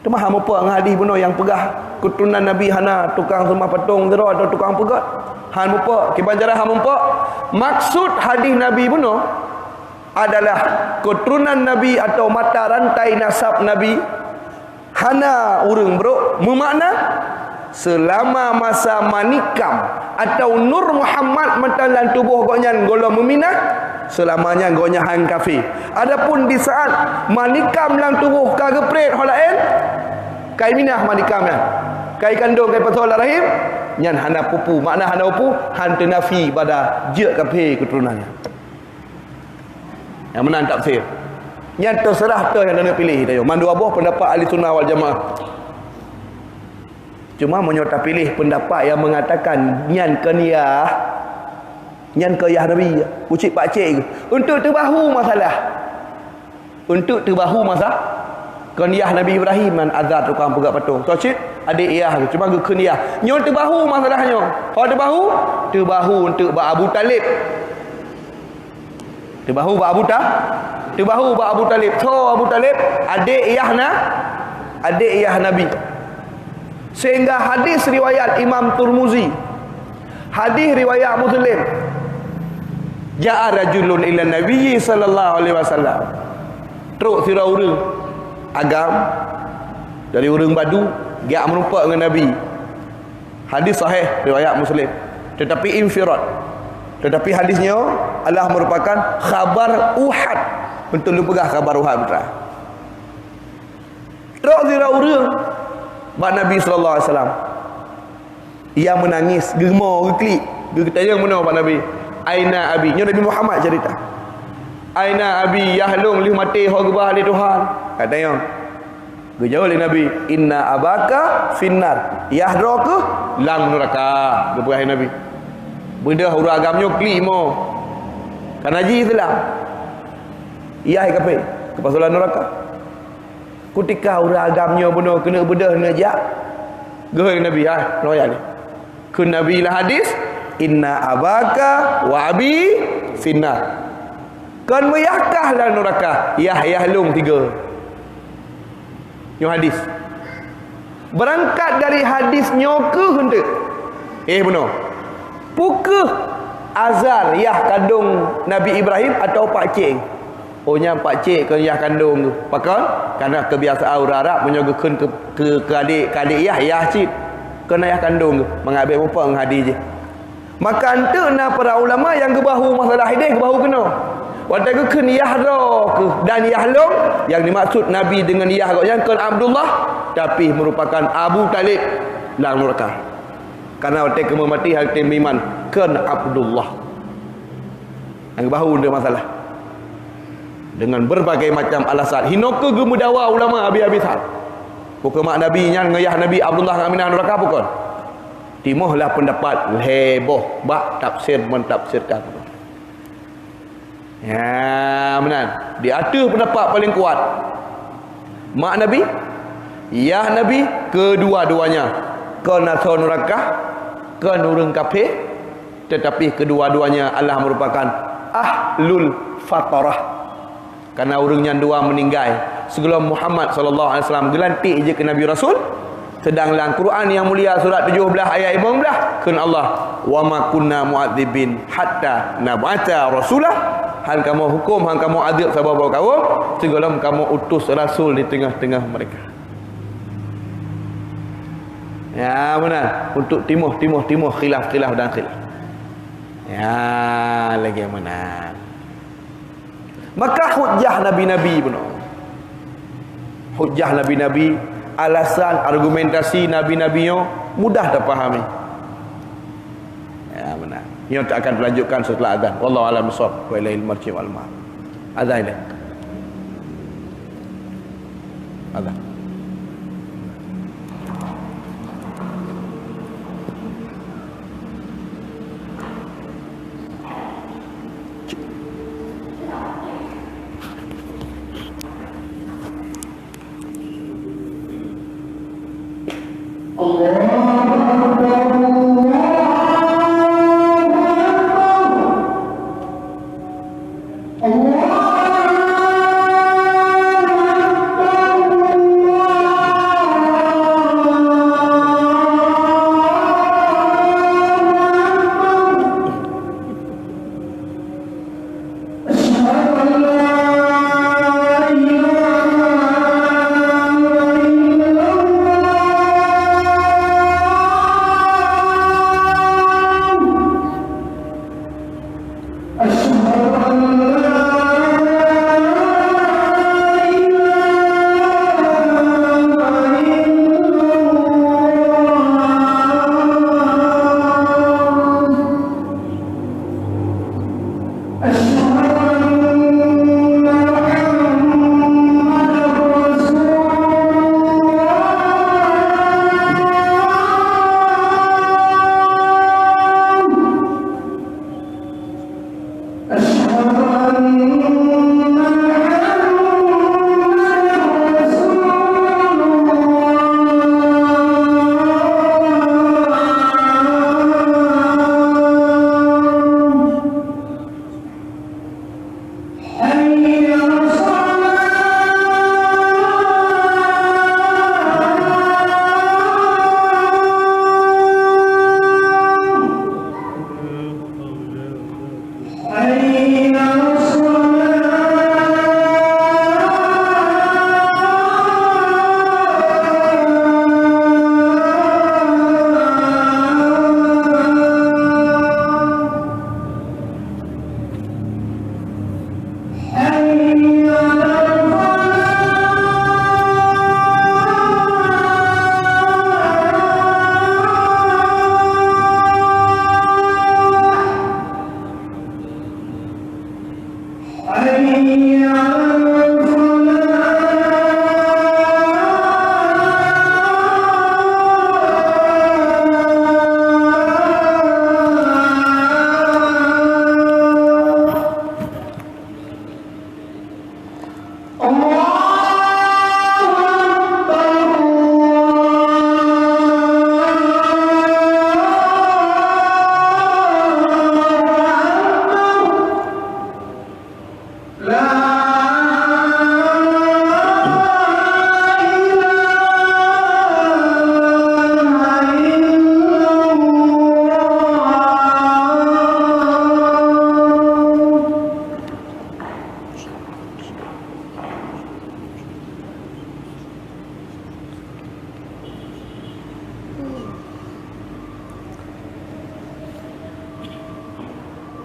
Cuma hang mupa dengan hadis benar yang pegah keturunan Nabi hana tukang semah patung zero atau tukang pegat. Han mupa kibanjara hang mupa maksud hadis Nabi benar adalah keturunan Nabi atau mata rantai nasab Nabi hana urang bro bermakna selama masa manikam atau nur Muhammad matalan tubuh goknya golong meminah selamanya goknya hang kafir. Adapun di saat manikam dalam tubuh kagepret holaen kai minah manikam kai kandung kai pasal rahim nyan hana pupu makna hana pupu han nafi pada je kafir keturunannya. Yang menang tafsir nyan terserah tu yang nak pilih tayo mandu abuh pendapat ahli sunnah wal jamaah. Cuma menyerta pilih pendapat yang mengatakan nyan keniyah nyan kayah Nabi ucik pak cik untuk terbahu masalah untuk terbahu masa keniyah Nabi Ibrahim man azab tukang pegang patung so cik adik iyah cuma keniyah nyon terbahu masalahnya kalau terbahu untuk Abu Talib terbahu Abu Talib so Abu Talib adik iyah Nabi. Sehingga hadis riwayat Imam Turmuzi Hadis riwayat Muslim. Ja'a rajulun ila Nabi sallallahu alaihi wasallam. Teruk sira urang agam dari urang Badu, dia merupa dengan Nabi. Hadis sahih riwayat Muslim. Tetapi infirad. Tetapi hadisnya adalah merupakan khabar Uhad. Betul lu pegah khabar Uhad betul. Teruk sira urang bak Nabi sallallahu alaihi wasallam. Ia menangis, gemar, geklik. Dia tanya mana Pak Nabi? Aina abi? Nya Nabi Muhammad cerita. Aina abi yahlung lih mati ho gebah li Tuhan. Katanya. Dia jawab oleh Nabi, inna abaka finnar. Yahraka lang neraka. Dia berkata Nabi. Benda huruf agamnya klik mo. Kan haji itulah. Ia kape ke pasulan neraka. Ketika huruf agamnya benar kena bedah najak. Gehoi Nabi royak ni. Kun Nabi lah hadis, inna abaka wa abi finnar. Kan meyakah lah neraka. Yahlung 3. Yang hadis. Berangkat dari hadisnya ke hendak. Benar. Pukul azar yah kandung Nabi Ibrahim atau pak cik. Ohnya pak cik ke yah kandung tu. Pakal karena kebiasaan orang Arab punya ke adik yah cik. Kena yah kandung tu. Mengambil apa dengan hadis je. Maka antena para ulama yang kebahu masalah hadis kebahu kena. Waktu itu kena yahra ke dan yahlung yang dimaksud Nabi dengan yahra yang kan Abdullah tapi merupakan Abu Talib lang neraka. Karena waktu itu mati hati iman kan Abdullah. Yang kebahu dia masalah. Dengan berbagai macam alasan. Hinoke gemudawa ulama habis-habisan. Bukan mak Nabi yang ngayah Nabi Abdullah Aminah neraka bukan. Timuhlah pendapat heboh bak tafsir mentafsirkan. Ya, benar. Di atas pendapat paling kuat. Mak Nabi, yah Nabi, kedua-duanya kena masuk neraka, kena orang kafir, tetapi kedua-duanya adalah merupakan ahlul fatarah. Karena orang yang dua meninggal sebelum Muhammad sallallahu alaihi wasallam gelantik je ke Nabi Rasul. Sedang dalam Quran yang mulia surat 17 ayat 15 kan Allah wa ma kunna mu'adzibin hatta nab'atha rasulah. Hal kamu hukum, hal kamu adil sebab kaum sebelum kamu utus rasul di tengah-tengah mereka. Ya benar. Untuk timuh khilaf dan khilaf. Ya lagi yang benar. Maka hujjah nabi-nabi benar. Hujjah nabi-nabi, alasan argumentasi nabi-nabinya mudah terpahami. Ya benar. Yang akan dilanjutkan setelah azan. Wallahu a'lam bishawab. Wa ilaihil marji' wal ma'ab. Azan dah. Azan.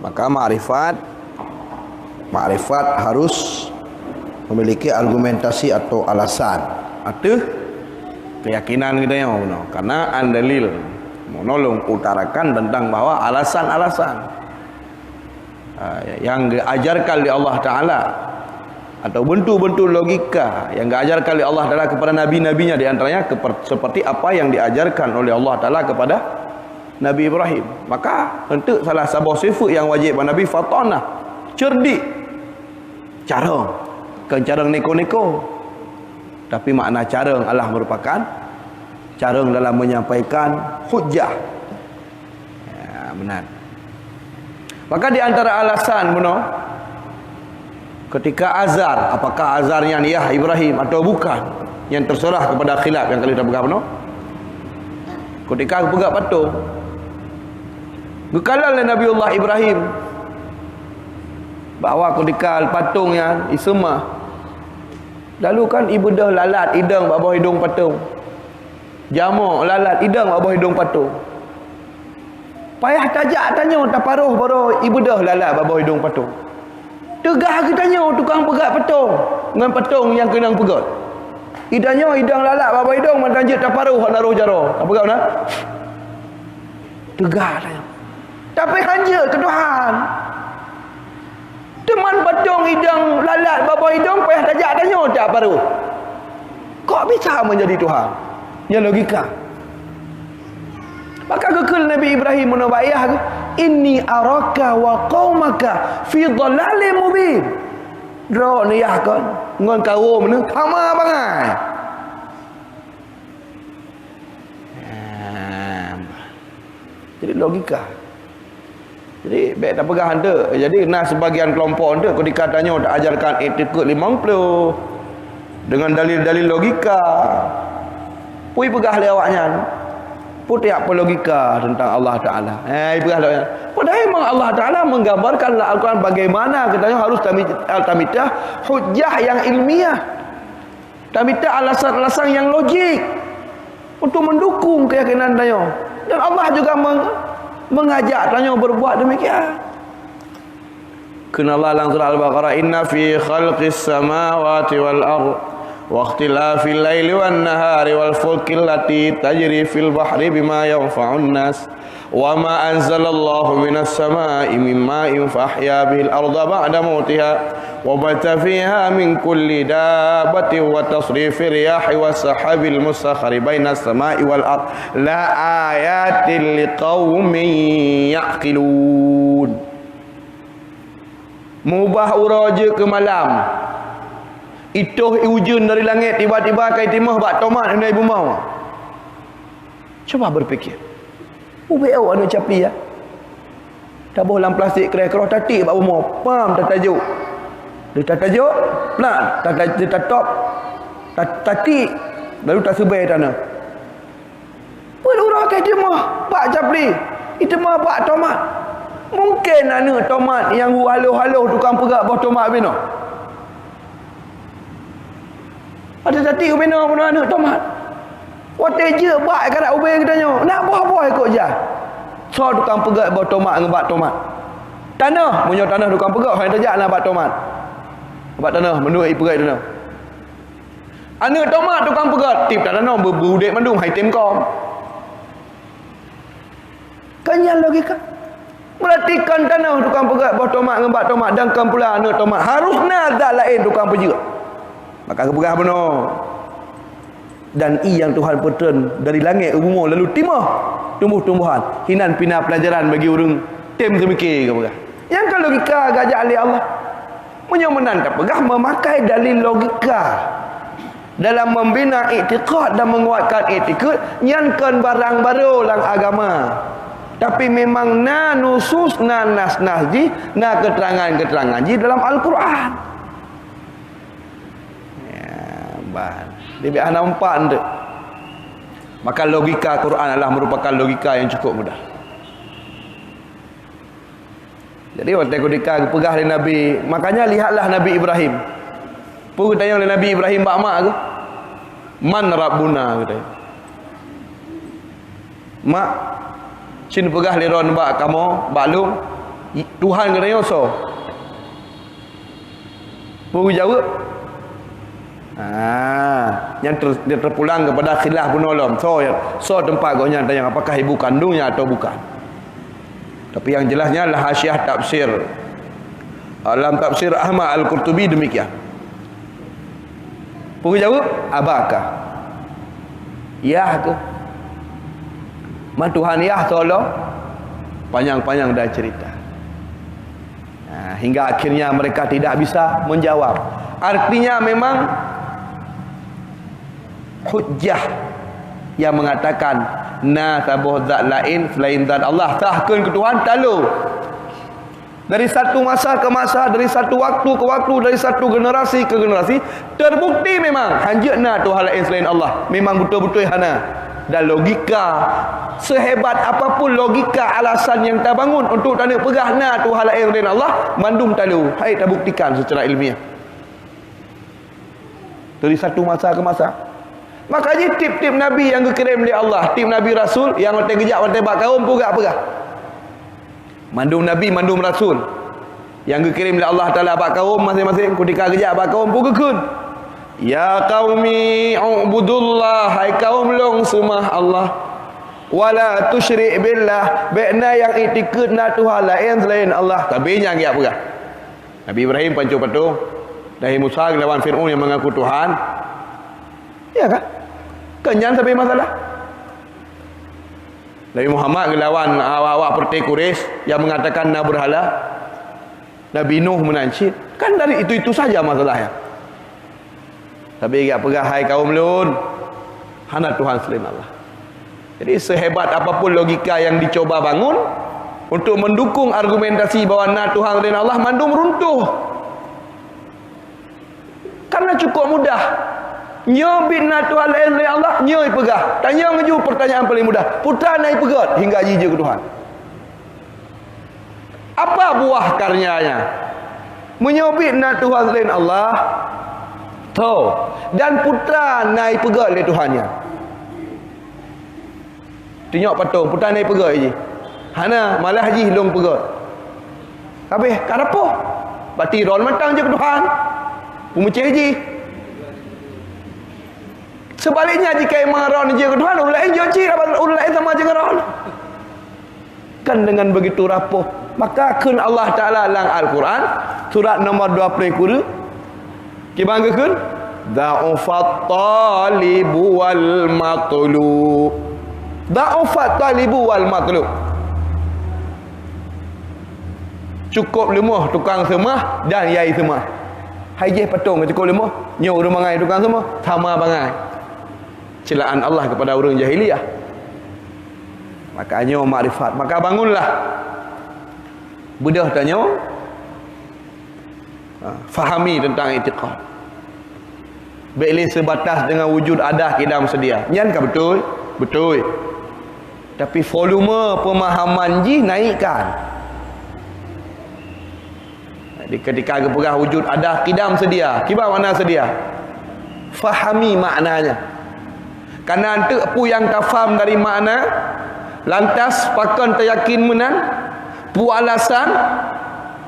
Maka makrifat harus memiliki argumentasi atau alasan atau keyakinan kita yang karena andalil menolong utarakan tentang bahwa alasan-alasan yang diajarkan oleh Allah Ta'ala atau bentuk-bentuk logika yang diajarkan oleh Allah Ta'ala kepada nabi-nabinya, diantaranya seperti apa yang diajarkan oleh Allah Ta'ala kepada Nabi Ibrahim. Maka untuk salah sebuah sifat yang wajib pada Nabi fatanah, cerdik, carang, bukan carang neko-neko, tapi makna carang Allah merupakan carang dalam menyampaikan hujjah. Ya, benar. Maka di antara alasan ketika azar, apakah azarnya niyah Ibrahim atau bukan, yang terserah kepada khilaf yang kali kita pegang ketika aku pegang patung Gekalan oleh Nabiullah Ibrahim bahawa ketika patungnya Isma, lalu kan ibu dah lalat hidung bawah hidung patung, jamak lalat hidung bawah hidung patung, payah tajak tanya tak paruh baru ibu dah lalat bawah hidung patung. Tegah kita tanya tukang pegat patung dengan patung yang kena pegat, hidangnya hidang lalat bawah hidung mentanjik tak paruh naruh jaro tak pegat nak tegah tanya. Tapi hanya ke Tuhan. Teman patung hidang lalat bawah hidung payah tajak tanya tak paruh. Kok bisa menjadi Tuhan? Ya logika. Maka kekal Nabi Ibrahim menabayah ke, inni araka wa qaumaka fi dhalalin mubin. Dro niyah kan ngon kaum ni sama bangai. Jadi logika. Jadi baik tak pegang tu. Jadi nah sebagian kelompok tu ketika tanya tak ajarkan etikut 50 dengan dalil-dalil logika. Pui pegah le awaknya. Putih apa logika tentang Allah Ta'ala. Pegah le awaknya. Padahal memang Allah Ta'ala menggambarkan Al-Quran bagaimana katanya harus tamitah hujjah yang ilmiah. Tamitah alasan-alasan yang logik untuk mendukung keyakinan tanya. Dan Allah juga mengajak tanya berbuat demikian. Kenallah dalam surah Al-Baqarah, inna fi khalqis samawati wal ardh wa ikhtilafil laili wan nahari wal fulki allati tajri fil bahri bima yanfa'un nas wa ma anzalallahu minas samai min ma'in fahya bihil arda ba'da mautiha wa bata fiha min kulli dabbatin wa tasrifir riyahi was sahabil musakhkhari bainas samai wal ardh la ayatin liqaumin yaqilun. Mubah uraja ke malam, ituh ujun dari langit tiba-tiba kai timah bak tomat hendak ibu mau. Cuba berfikir. Ubeu anu capi ya. Tabuh dalam plastik kerah-kerah tatik bak umur. Pam tak tajuk. Dia tak tajuk, pelan, tak top. Tatik lalu tak sebai tanah. Pun urang kai timah bak capli. Itu mah bak tomat. Mungkin anak tomat yang haluh-haluh tukang pegat bawah tomat bina. Ada tadi bina pun anak tomat. Waktu je buat kat ubay katanya. Nak buah-buah ikut je. So tukang pegat bawah tomat ngebak tomat. Tanah, punya tanah tukang pegat hang tajak nak bak tomat. Bak tanah menduit pegat tanah. Anak tomat tukang pegat tip tak tanah berudek mandung hai tim kom. Kan yang logika. Perhatikan tanah tukang pegat bawah tomat ngembat tomat dan kan pula anak tomat. Harusnya zat lain tukang pejerat. Maka kepegah benar. Dan yang Tuhan petern dari langit ke bumi lalu timah tumbuh-tumbuhan. Hinan pina pelajaran bagi orang tim semikir kepegah. Yang kalau logika gajah alih Allah. Menyemenan kepegah memakai dalil logika dalam membina iktikad dan menguatkan iktikad nyankan barang baru dalam agama. Tapi memang na nusus na nas ji na keterangan ji dalam Al-Quran. Ya, ban. Dia biar nampak anda. Maka logika Quran adalah merupakan logika yang cukup mudah. Jadi waktu ketika pegah oleh Nabi, makanya lihatlah Nabi Ibrahim. Pun tanya oleh Nabi Ibrahim bak mak ke? Man Rabbuna kata. Mak cin pegah liron bak kamu, bak lu Tuhan kata yo so. Pun jawab yang dia terpulang kepada khilaf penolong. So tempat kau yang tanya apakah ibu kandungnya atau bukan. Tapi yang jelasnya adalah hasyiah tafsir. Dalam tafsir Ahmad Al-Qurtubi demikian. Pun jawab, abakah? Ya ke? Man Tuhan ya tolong. Panjang-panjang dah cerita. Hingga akhirnya mereka tidak bisa menjawab. Artinya memang hujjah yang mengatakan na tabuh zat lain selain zat Allah tahkan ke Tuhan talu. Dari satu masa ke masa, dari satu waktu ke waktu, dari satu generasi ke generasi terbukti memang hanjatna Tuhan lain selain Allah. Memang betul-betul hana. Dan logika sehebat apapun logika alasan yang tak bangun untuk tanda pegah na Tuhan lain selain Allah mandum talu. Hai tak buktikan secara ilmiah. Dari satu masa ke masa. Makanya tip-tip Nabi yang dikirim oleh Allah, tip Nabi Rasul yang waktu kejap waktu bak kaum pegah-pegah. Mandum Nabi, mandum Rasul yang dikirim oleh Allah Ta'ala bak kaum masing-masing ketika kejap bak kaum pegah. Ya qaumi ubudullah, hai kaum long sembah Allah. Wala tusyrik billah, bekna yang itikad na Tuhan lain selain Allah. Tapi yang dia pegah. Nabi Ibrahim pancu patuh, Nabi Musa lawan Fir'aun yang mengaku Tuhan. Ya kan? Kenyang sampai masalah. Nabi Muhammad lawan awak perti Quraisy yang mengatakan na berhala. Nabi Nuh menancit. Kan dari itu saja masalahnya. Tapi enggak pegah hai kaum lun. Hana Tuhan selain Allah. Jadi sehebat apapun logika yang dicoba bangun untuk mendukung argumentasi bahawa na Tuhan selain Allah mandum runtuh. Karena cukup mudah. Nyo binna Tuhan lain dari Allah, nyo pegah. Tanya ngeju pertanyaan paling mudah. Putra naik pegat hingga jija ke Tuhan. Apa buah karyanya? Menyobit na Tuhan selain Allah. Tahu. Dan putra naik pegat oleh Tuhannya. Tengok patung, putra naik pegat je. Hana malah haji long pegat. Habis karapo? Bati ron matang je ke Tuhan. Pemecah haji. Sebaliknya jika yang mengaron je ke Tuhan, ulai joci ulai sama je ngaron. Kan dengan begitu rapuh, maka kun Allah Taala dalam Al-Quran surat nomor 20 kibanggakeun da'ufat talibu wal matlub. Da'ufat talibu wal matlub. Cukup lemah tukang semah dan yai semah. Hai je patung cukup lemah, nyo urang mangai tukang semah sama bangai. Celaan Allah kepada orang jahiliyah. Makanya makrifat, maka bangunlah. Bedah tanya, fahami tentang i'tiqad. Boleh sebatas dengan wujud ada kidam sedia. Nyankah betul? Betul. Tapi volume pemahaman ji naikkan. Jadi ketika kepegah wujud ada kidam sedia. Kibar mana sedia? Fahami maknanya. Karena nanti pu yang kafam dari makna lantas pakan teryakin menan pu alasan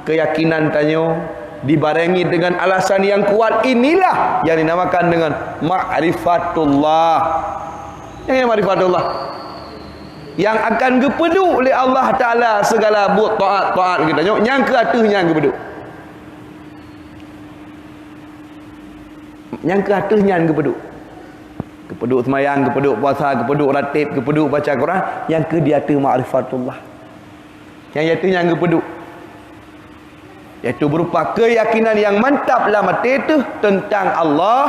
keyakinan tanyo dibarengi dengan alasan yang kuat, inilah yang dinamakan dengan ma'rifatullah. Yang ma'rifatullah yang akan gepeduk oleh Allah Ta'ala segala buat taat kita tengok yang ke atasnya gepeduk, yang ke atasnya gepeduk, gepeduk semayang, gepeduk puasa, gepeduk ratib, gepeduk baca Quran, yang ke di atas ma'rifatullah, yang atasnya gepeduk, iaitu berupa keyakinan yang mantap dalam hati itu tentang Allah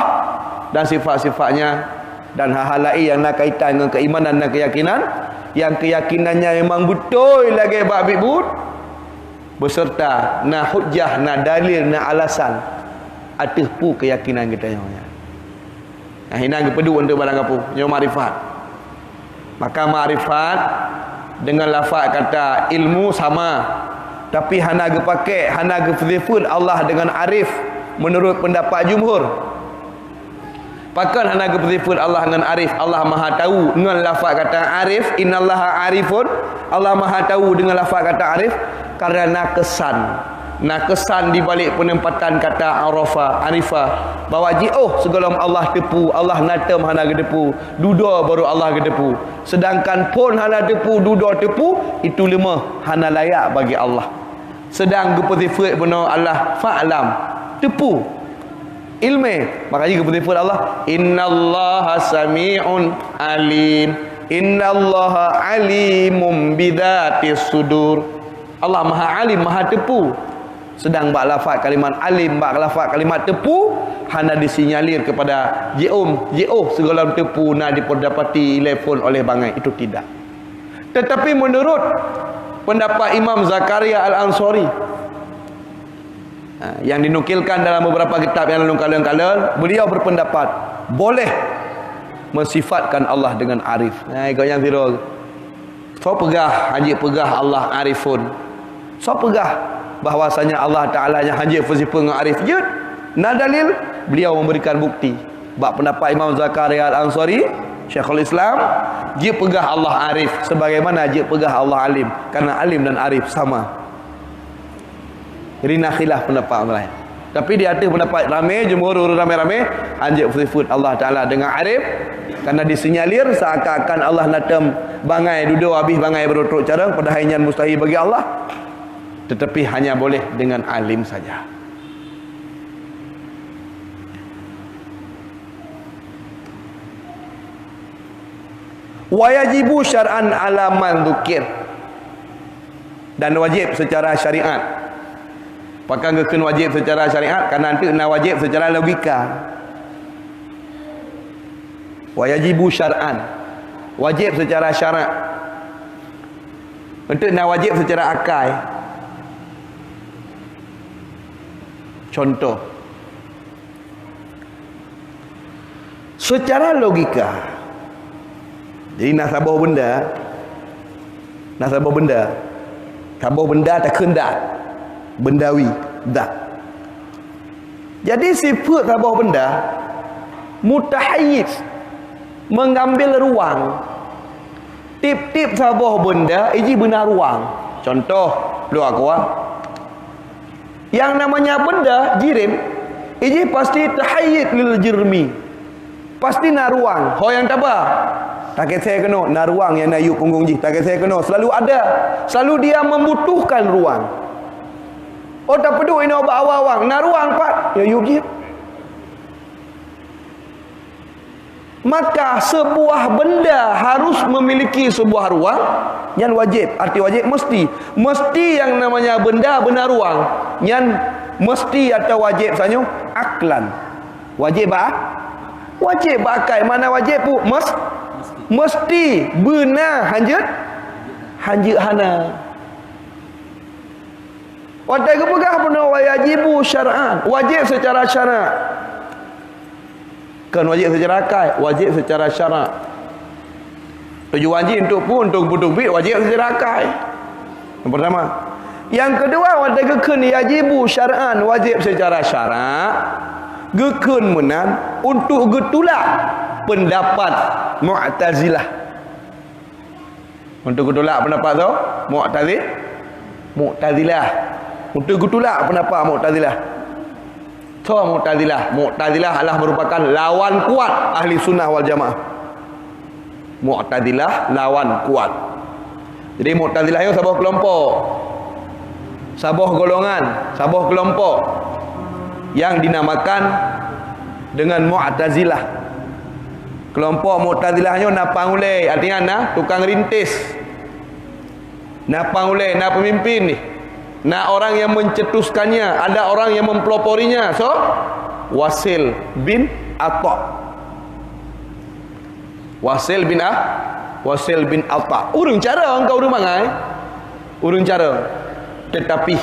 dan sifat-sifatnya dan hal-hal lain yang nak kaitan dengan keimanan dan keyakinan, yang keyakinannya memang betul lagi babit but, beserta na hujjah, na dalil, na alasan atas pu keyakinan kita yang nah hina gepeduk untuk barang apa nyo makrifat. Maka makrifat dengan lafaz kata ilmu sama, tapi hana gepakai, hana gefzifun Allah dengan arif menurut pendapat jumhur. Pakan hana gefzifun Allah dengan arif, Allah Maha tahu dengan lafaz kata arif, innallaha arifun, Allah Maha tahu dengan lafaz kata arif, kerana kesan di balik penempatan kata arafa, arifa, bahawa segala Allah tepu, Allah natam hana gedepu, duda baru Allah gedepu. Sedangkan pun hana tepu, duda tepu, itu lemah, hana layak bagi Allah. Sedang gepezifat benar Allah fa'lam, tepu ilmu, makanya gepezifat Allah innallaha sami'un alim, innallaha alimum bidzatis sudur. Allah Maha alim, Maha tepu. Sedang bak lafaz kalimat alim, bak lafaz kalimat tepu, hana disinyalir kepada segala tepu nak diperdapati telefon oleh bangai, itu tidak. Tetapi menurut pendapat Imam Zakaria Al-Ansari yang dinukilkan dalam beberapa kitab yang lalu kala, beliau berpendapat boleh mensifatkan Allah dengan arif. Ikut yang zero. So pegah, haji pegah Allah arifun. So pegah bahwasanya Allah Ta'ala yang haji bersifat dengan arif je. Nah dalil, beliau memberikan bukti. Bab pendapat Imam Zakaria Al-Ansari, Syekhul Islam, dia pegah Allah arif sebagaimana dia pegah Allah alim, karena alim dan arif sama. Jadi nak khilaf pendapat lain. Tapi di atas pendapat ramai, jumhur ramai-ramai, anjir bersifat Allah Ta'ala dengan arif, karena disinyalir seakan-akan Allah natam bangai duduk habis bangai berturut cara, padahal yang mustahil bagi Allah. Tetapi hanya boleh dengan alim saja. Wajibu syar'an ala man dzukir, dan wajib secara syariat. Pakai kena wajib secara syariat, kerana nanti nak wajib secara logika. Wajibu syar'an, wajib secara syarak. Untuk nak wajib secara akal. Contoh, secara logika, jadi nak sabar benda tak kendak bendawi dah. Jadi sifat sabar benda mutahayyiz, mengambil ruang. Tip-tip sabar benda ini benar ruang. Contoh lu aku yang namanya benda jirim, ini pasti tahayyid lil jirmi, pasti nak ruang. Ho yang tabah tak saya kena nak ruang yang nak yuk punggung ji, tak saya kena selalu ada, selalu dia membutuhkan ruang. Oh tak peduli ini obat awang nak ruang pak ya yuk ji. Maka sebuah benda harus memiliki sebuah ruang yang wajib. Arti wajib mesti yang namanya benda benar ruang. Yang mesti atau wajib sahaja aklan. Wajib wajib akal. Mana wajib pu? Mesti benar hanjut hana. Wadah kepegah benar wajibu syar'an, wajib secara syarak. Kan wajib secara akal, wajib secara syarak. Tujuan wajib untuk bid wajib secara akal. Yang pertama. Yang kedua, wajib gekun yajibu syar'an, wajib secara syarak. Gekun menan untuk getulak pendapat Mu'tazilah. Untuk getulak pendapat tu Mu'tazilah. Untuk getulak pendapat Mu'tazilah. Mu'tazilah adalah merupakan lawan kuat ahli sunnah wal jamaah. Mu'tazilah lawan kuat. Jadi Mu'tazilah itu sebuah kelompok, sebuah golongan, sebuah kelompok yang dinamakan dengan Mu'tazilah. Kelompok Mu'tazilahnya napang ulai, artinya nah tukang rintis, napang ulai, nah pemimpin ni, nah orang yang mencetuskannya, ada orang yang mempeloporinya. So Wasil bin Atta, Wasil bin Atta. Urang cara engkau urang mangai, urang cara, tetapi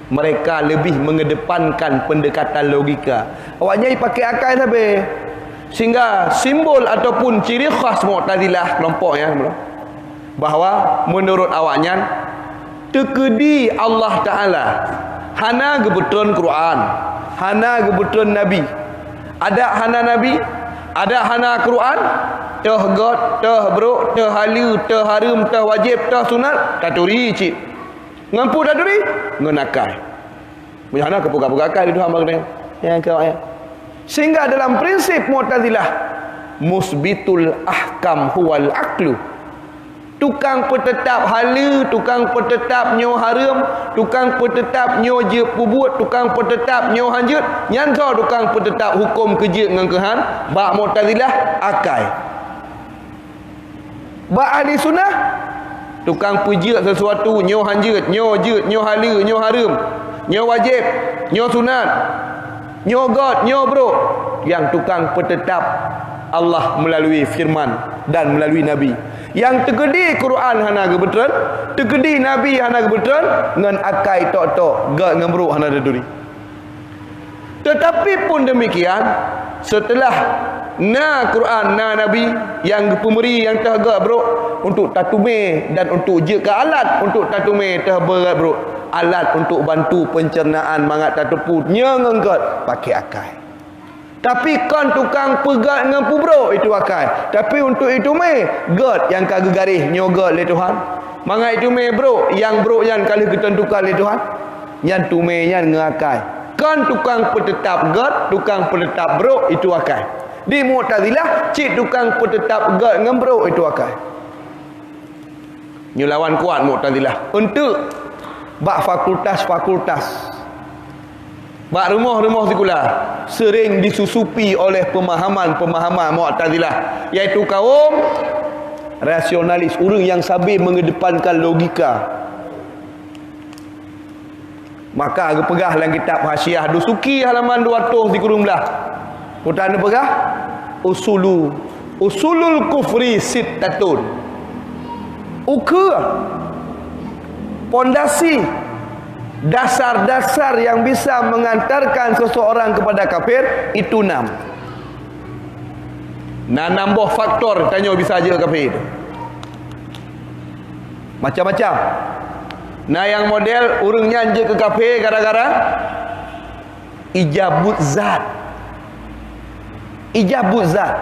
mereka lebih mengedepankan pendekatan logika. Awaknya pakai akal sabe. Sehingga simbol ataupun ciri khas Mu'tazilah kelompoknya bahawa menurut awaknya tekedi Allah Ta'ala hana kebetulan Quran, hana kebetulan Nabi. Ada hana Nabi, ada hana Quran, teh God, teh bro, teh halu, teh harum, teh wajib, teh sunat, taturi cik. Ngampu taturi, ngenakai. Bagaimana kepuka-puka akal itu hamba kena. Yang kau ya. Sehingga dalam prinsip Mu'tazilah, musbitul ahkam huwal aklu. Tukang petetap hala, tukang petetap nyo haram, tukang petetap nyo je pubut, tukang petetap nyo hanjut, nyanto tukang petetap hukum kerja dengan kehan. Bak Mu'tazilah akai. Bak ahli sunnah, tukang puja sesuatu nyo hanjut, nyo jut, nyo hala, nyo haram, nyo wajib, nyo sunat, nyo God, nyo bro. Yang tukang petetap Allah melalui firman dan melalui Nabi. Yang tegedi Quran hana kebetulan, tegedi Nabi hana kebetulan, ngan akai tok-tok, God ngan bro hana daduri. Tetapi pun demikian, setelah na Quran, na Nabi yang pemberi yang tergak bro untuk tatume dan untuk je ke alat untuk tatume terberat bro, alat untuk bantu pencernaan mangat tatupu nyengengkat pakai akai. Tapi kan tukang pegat dengan bro itu akai. Tapi untuk itu me God yang kagak garis nyogot le Tuhan. Mangat itu me bro yang kali ketentukan le Tuhan. Yang tu me yang ngakai. Kan tukang petetap God, tukang petetap bro itu akai. Di Mu'tazilah cik tukang petetap God dengan bro itu akai. Nyelawan kuat Mu'tazilah untuk bak fakultas-fakultas, bak rumah-rumah sekolah sering disusupi oleh pemahaman-pemahaman Mu'tazilah, iaitu kaum rasionalis, orang yang sabi mengedepankan logika. Maka aku pegah dalam kitab Hasyiah Dusuki halaman 200 di kurung belah. Putan pegah usulul kufri sittatun. Pondasi dasar-dasar yang bisa mengantarkan seseorang kepada kafir itu 6. Nah, nambah faktor tanya bisa aja kafir itu. Macam-macam. Nah, yang model urang nyanje ke kafir gara-gara ijabut zat. Ijabut zat.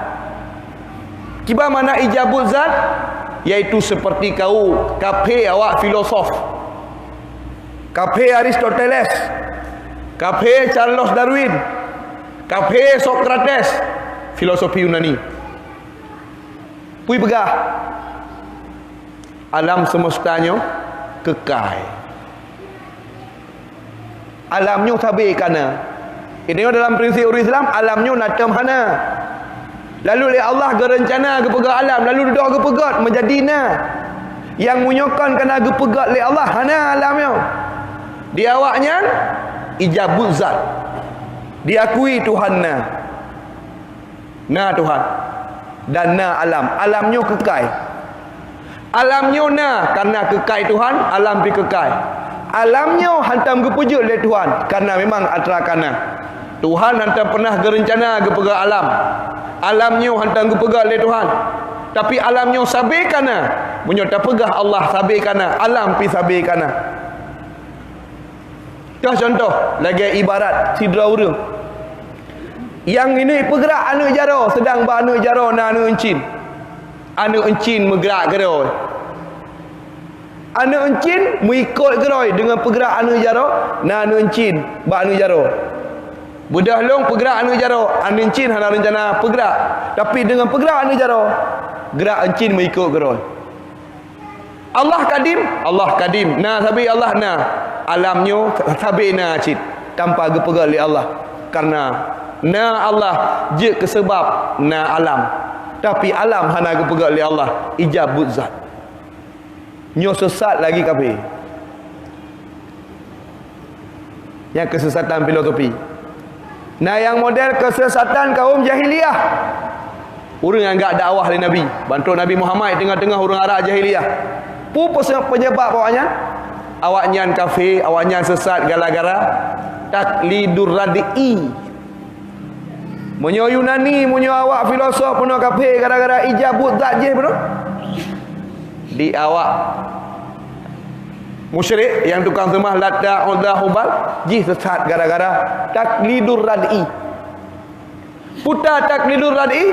Kiba mana ijabut zat? Yaitu seperti kau kafir awak filosof, kafir Aristoteles, kafir Charles Darwin, kafir Socrates, filosofi Yunani. Pui pegah alam semestanya kekal. Alamnya tabi kana. Ini dalam prinsip Islam, alamnya natam hana. Lalu oleh Allah gerencana gepegat alam, lalu duduk gepegat menjadi na. Yang munyokan kena gepegat oleh Allah hana alamnya. Di awaknya ijabut zat. Diakui Tuhan na Tuhan dan na alam. Alamnya kekal. Alamnya na karena kekal Tuhan, alam pi kekal. Alamnya hantam gepujuk oleh Tuhan karena memang atrakana. Tuhan hantam pernah gerencana gepegat alam. Alamnya hantam gepegat oleh Tuhan. Tapi alamnya sabikana. Punya tak pegah Allah sabikana, alam pi sabikana. Contoh lagi ibarat sidra urang. Yang ini bergerak anu jaro, sedang ba anu jaro na anu encin. Anu encin bergerak geroi. Anu encin mengikut geroi dengan pergerak anu jaro na anu encin ba anu jaro. Budah long pergerak anu jaro, anu encin hana rencana pergerak. Tapi dengan pergerak anu jaro, gerak encin mengikut geroi. Allah kadim. Na sabi Allah na. Alamnya sabi na cit. Tanpa gepegal li Allah. Karena na Allah je kesebab na alam. Tapi alam hana gepegal li Allah. Ijabut zat. Nyo sesat lagi kafir. Yang kesesatan filosofi. Nah yang model kesesatan kaum jahiliyah. Orang yang enggak dakwah oleh Nabi. Bantu Nabi Muhammad tengah-tengah orang Arab jahiliyah. Penyebab awaknya. Awaknya kafir, awaknya sesat gara-gara taklidur rad'i. Munyo Yunani, munyo awak filosof puno kafir gara-gara ijabut zat je betul. Di awak musyrik yang tukang sembah Lata, Uzza, Hubal, ji sesat gara-gara taklidur rad'i. Putar taklidur rad'i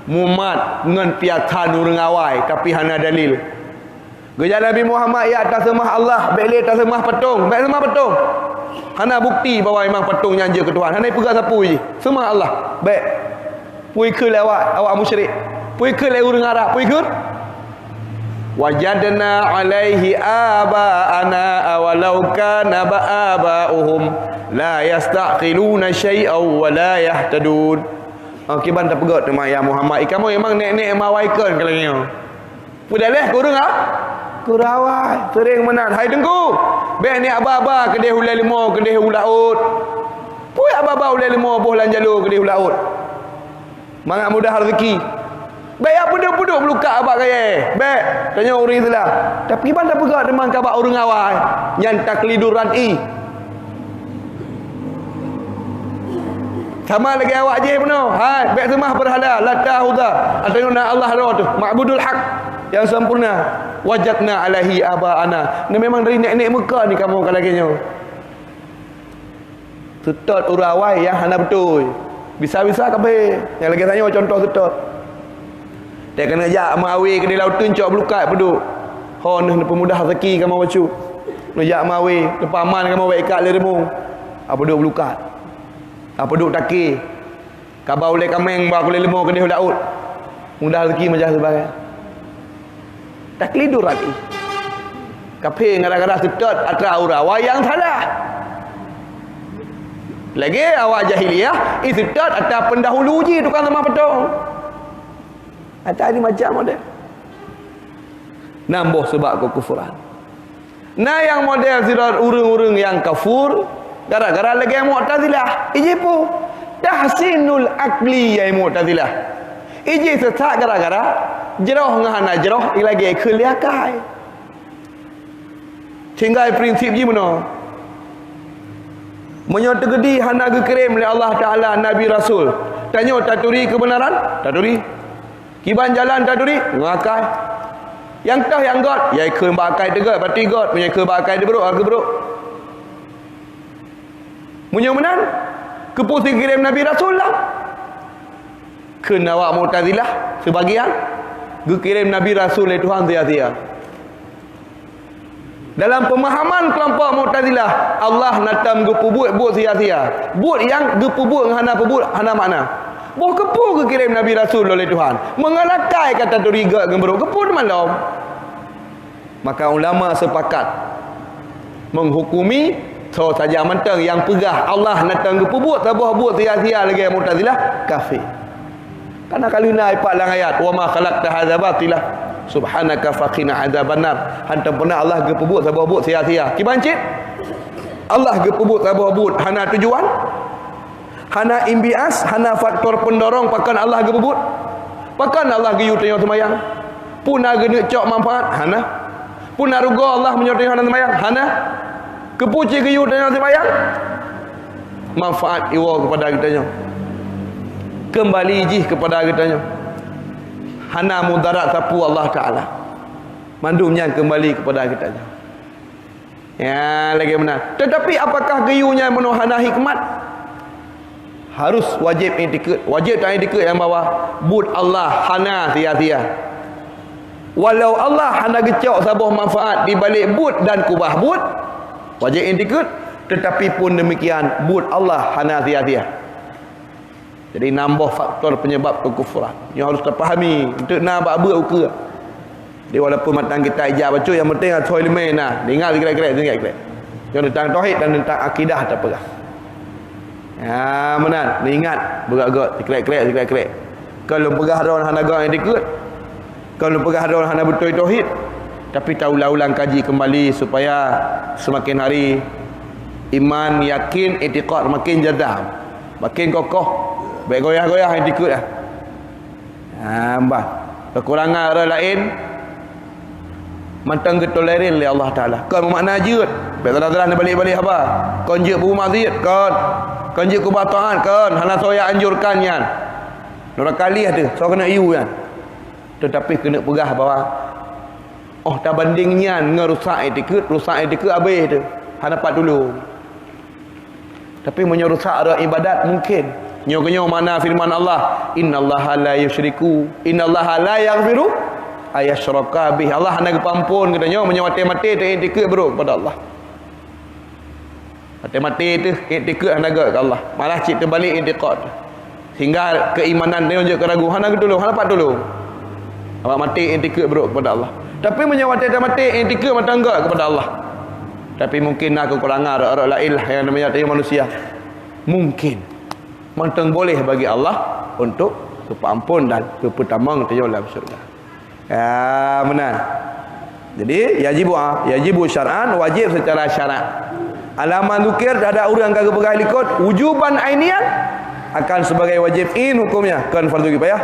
mumat ngan piatan urang awai tapi hana dalil. Gejala Nabi Muhammad ya tak sembah Allah, bele tak sembah patung, baik sembah patung. Hana bukti bahawa memang patung yang je ke Tuhan. Hana pegang sapu je. Sembah Allah. Baik. Pui ke awak musyrik. Pui ke urang Arab, pui ke wajadna alaihi aba'ana awalau kana ba'aba'uhum la yastaqiluna syai'aw wa la yahtadun. Kiban tak pegat tema ya Muhammad. Kamu memang nek-nek mawaikan kalanya. Pudaleh kurang ah? Kurawai sering menat. Hai dengku. Bek ni aba-aba kedai hulai lima, kedai hulaut. Pui aba-aba hulai lima boh lan jalur kedai hulaut. Mangat mudah rezeki. Baik apa dia puduk melukat abak kaya. Baik, tanya orang itulah. Tapi mana pegang teman kabak orang awal yang taklidur rad'i. Sama lagi awak je penuh. Hai, baik semah berhala, Lata, Uzza. Atau nak Allah Allah tu, ma'budul haq yang sempurna. Wajadna alaihi aba'ana. Ni memang dari nek-nek Mekah ni kamu kalaginya. Setot orang awal yang hana betul. Bisa-bisa kabeh. Yang lagi tanya contoh setot. Dia kena ajak mawi ke di laut tuncok belukat peduk. Ho ni pemudah rezeki kamu bacu. Ajak mawi depaman kamu baik ikat leremu. Apa duk belukat. Apa duk takir. Kabau oleh kameng ba ku lemo ke di laut. Mudah rezeki macam sebagai. Taklidur lagi. Kape gara-gara setot atra aura wayang salah. Lagi awak jahiliyah isetot atra pendahulu je tukang sama pedong. Ada ni macam model. Nambah sebab kekufuran. Nah yang model sirat urung-urung yang kafur gara-gara lagi yang Mu'tazilah. Iji pu tahsinul akli yang Mu'tazilah. Iji sesat gara-gara jeroh ngahana jeroh lagi keliakai. Tinggal prinsip je mana? Menyotgedi hana gekirim oleh Allah Ta'ala Nabi Rasul. Tanya taturi kebenaran? Taturi. Kiban jalan taturi? Ngakai. Yang tah yang God, ya ke bakai degat, berarti God punya ke bakai dia beruk, harga beruk. Punya menan, kepusing kirim Nabi Rasul lah. Kena awak Mu'tazilah sebagian, kirim Nabi Rasul oleh Tuhan sia-sia. Dalam pemahaman kelompok Mu'tazilah, Allah natam gepubut sia-sia. But yang gepubut hana pebut hana makna. Boh kepu ke kirim Nabi Rasul oleh Tuhan. Mengalakai kata turiga gemberuk kepu malam. Maka ulama sepakat menghukumi so saja mentang yang pegah Allah natang gepubut tabah buat sia-sia lagi Mu'tazilah kafir. Karena kalina ipat lang ayat wa ma khalaqta hadza batila subhanaka faqina adzabannar. Hantam pernah Allah gepubut tabah buat sia-sia. Kibancit Allah gepubut tabah buat hana tujuan. Hana imbias, hana faktor pendorong pakan Allah gebebut. Pakan Allah giyu tanya semayang. Puna gena cok manfaat, hana. Puna ruga Allah menyertai hana semayang, hana. Kepuci giyu tanya semayang. Manfaat iwa kepada kitanya. Kembali jih kepada kitanya. Hana mudarat sapu Allah Ta'ala. Mandumnya kembali kepada kitanya. Ya, lagi benar. Tetapi apakah giyunya menuhana hikmat? Harus wajib itikad. Wajib tak itikad yang bawah bud Allah hana sia-sia. Walau Allah hana gecok sabuh manfaat di balik bud dan kubah bud, wajib itikad. Tetapi pun demikian bud Allah hana sia-sia. Jadi nambah faktor penyebab kekufuran yang harus terpahami untuk nak buat ukur. Dia walaupun matang kita ijab baca, yang penting atoi lemah nah. Dengar gerak-gerak. Yang tentang tauhid dan tentang akidah tak perah. Benar. Dia ingat berat-berat, gerak-gerak. Kalau perah ada orang hanaga yang ikut. Kalau perah ada orang hana betul tauhid. Tapi ulang-ulang kaji kembali supaya semakin hari iman, yakin, i'tiqad makin jazam, makin kokoh. Baik goyah-goyah yang ikut dah. Kekurangan orang lain mantang ketolerin oleh Allah Taala. Kau bermakna jut. Baik terang-terang balik-balik apa? Kau je bermaksiat kau je kebatahan kan. Hana saya anjurkan yan. Orang kali ada, so kena iu kan. Tetapi kena pegah bahawa tak bandingnya dengan rusak etikut habis tu. Hang dapat dulu. Tapi menyerusak arah ibadat mungkin. Nyo mana firman Allah, innallaha la yusyriku, innallaha la yaghfiru ayasyraka bih. Allah hana kepampun katanya menyewati-mati tu etikut bro kepada Allah. Mati-mati tu etikut hana ke Allah. Malah cik terbalik etikad. Sehingga keimanan dia je keragu, hana ke dulu, hana dapat dulu. Awak mati etikut bro kepada Allah. Tapi menyewati mati etika matangga kepada Allah. Tapi mungkin nak kekurangan orang lain lah yang namanya manusia. Mungkin mantang boleh bagi Allah untuk kepampun dan kepertamang tayau dalam syurga. Benar. Jadi yajibu syar'an, wajib secara syarak. Alaman zikir ada orang kagak pegang likut wujuban ainian akan sebagai wajib hukumnya kan fardu kifayah.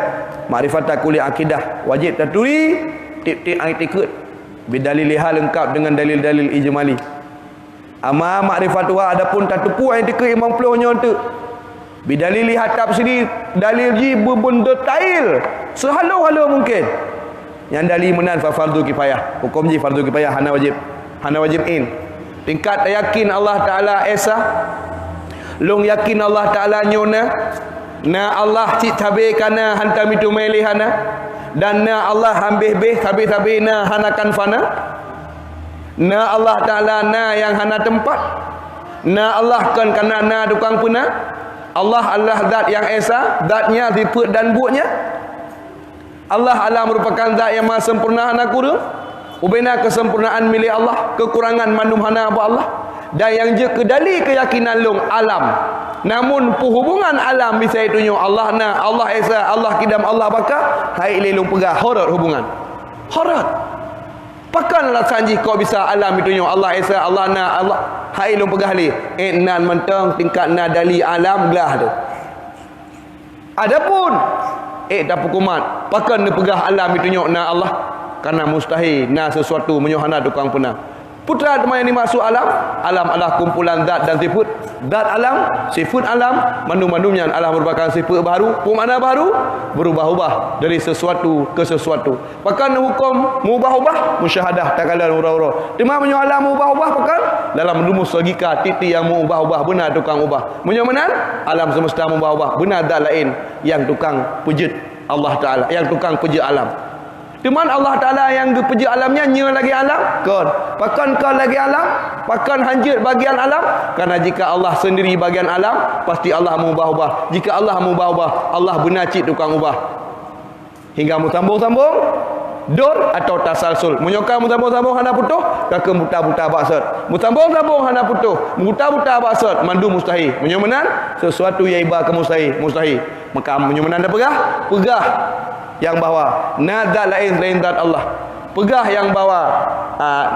Makrifat takuli akidah wajib tatui tip-tip i'tiqad bidalil hal lengkap dengan dalil-dalil ijmali. Ama makrifatuha adapun tatupu i'tiqad imam puluhnya tu bidalil hatap sini dalil ji detail sehalau-halau mungkin. Yang dalil menan fa fardu kifayah, hukum ji fardu kifayah hana wajib tingkat yakin Allah Taala esa long yakin Allah Taala nyona na Allah cik tabe kana hantam itu melihana dan na Allah hambih-bih tabi-tabi na hanakan fana na Allah Ta'ala na yang hana tempat na Allah kan kana na tukang puna Allah zat yang esa, zatnya sifat dan buatnya. Allah merupakan zat yang maha sempurna hana kurang ubena kesempurnaan milik Allah, kekurangan manum hana apa Allah. Dan yang je kedali keyakinan long alam. Namun hubungan alam bisa itunyo Allah na, Allah esa, Allah kidam, Allah baka. Hai lelong pegah horat hubungan. Horat. Pakanlah sanji kau bisa alam itunyo Allah esa, Allah na, Allah. Hai lelong pegah li. Nan mentang tingkat na dali alam belah tu. Adapun tak hukumat. Pakan dia pegah alam itunyo na Allah. Karena mustahil na sesuatu menyohana tukang pernah. Putra yang dimaksud alam adalah kumpulan zat dan sifat. Zat alam, sifat alam, manum-manumnya alam merupakan sifat baru, pemakna baru, berubah-ubah dari sesuatu ke sesuatu. Bahkan hukum mubah-ubah, musyahadah tak kala ura-ura. Tema menyo alam mubah-ubah bahkan dalam rumus logika titi yang mubah-ubah benar tukang ubah. Menyo menan alam semesta mubah-ubah, benar zat lain yang tukang pejut Allah Taala, yang tukang pejut alam. Cuman Allah Ta'ala yang peja alamnya nya lagi alam kan. Pakan kau lagi alam, pakan hanjir bagian alam. Karena jika Allah sendiri bagian alam, pasti Allah mengubah-ubah. Jika Allah mengubah-ubah, Allah benar cik tukang ubah. Hingga mutambung-sambung dor atau tasalsul. Menyoka mutambung-sambung hana putuh, kaka muta-buta baksud. Mutambung-sambung hana putuh, muta-buta baksud, mandu mustahil. Menyomenan sesuatu yang iba ke mustahil. Maka menyomenan dah pegah yang bawa nada lain zat Allah, pegah yang bawa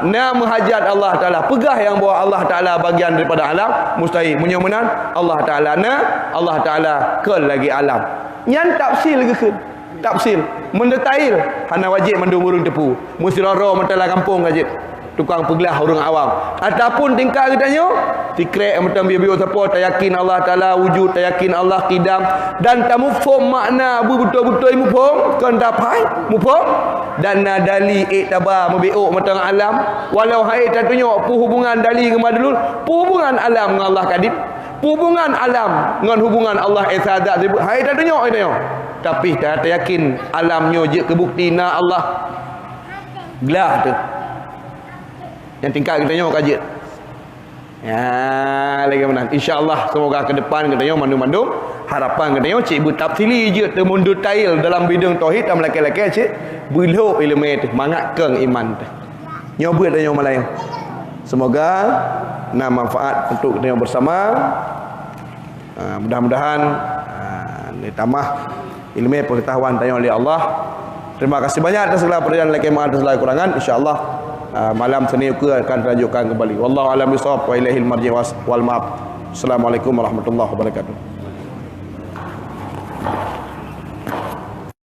na menghajat Allah Ta'ala, pegah yang bawa Allah Ta'ala bagian daripada alam mustahil. Menyomenan Allah Ta'ala na, Allah Ta'ala ke lagi alam yang tafsil ke tafsil mendetail hana wajib mandu burung tepu musirara mentala kampung gajit tukang pegelah orang awam ataupun tingkah katanya fikrek macam biar-biar siapa tak yakin Allah Ta'ala wujud, tak yakin Allah qidam dan tak mufhum makna betul-betul mufhum kan dapai mufhum dan nadali iktaba mabiuk matang alam walau hai tak tunjuk hubungan dali kepada dulu hubungan alam dengan Allah kadid hubungan alam dengan hubungan Allah esadat hai tak tunjuk itu tapi tak yakin alamnya je kebukti na Allah gelah tu yang tingkat kita tengok kajian Ya, lagi mana? InsyaAllah semoga ke depan katanya mandum-mandum harapan katanya cik ibu tafsili je termundur tail dalam bidang tauhid dan laki-laki cik belok ilmu tu mangatkan iman tu. Nyoba dan yang lain. Semoga nak manfaat untuk kita bersama. Mudah-mudahan ditambah ilmu pengetahuan tanya oleh Allah. Terima kasih banyak atas segala perjalanan laki maaf atas segala kekurangan. InsyaAllah malam seni akan lanjutkan kembali. Wallahu a'lam bishawab wa ilaihil marji' wal ma'ab. Assalamualaikum warahmatullahi wabarakatuh.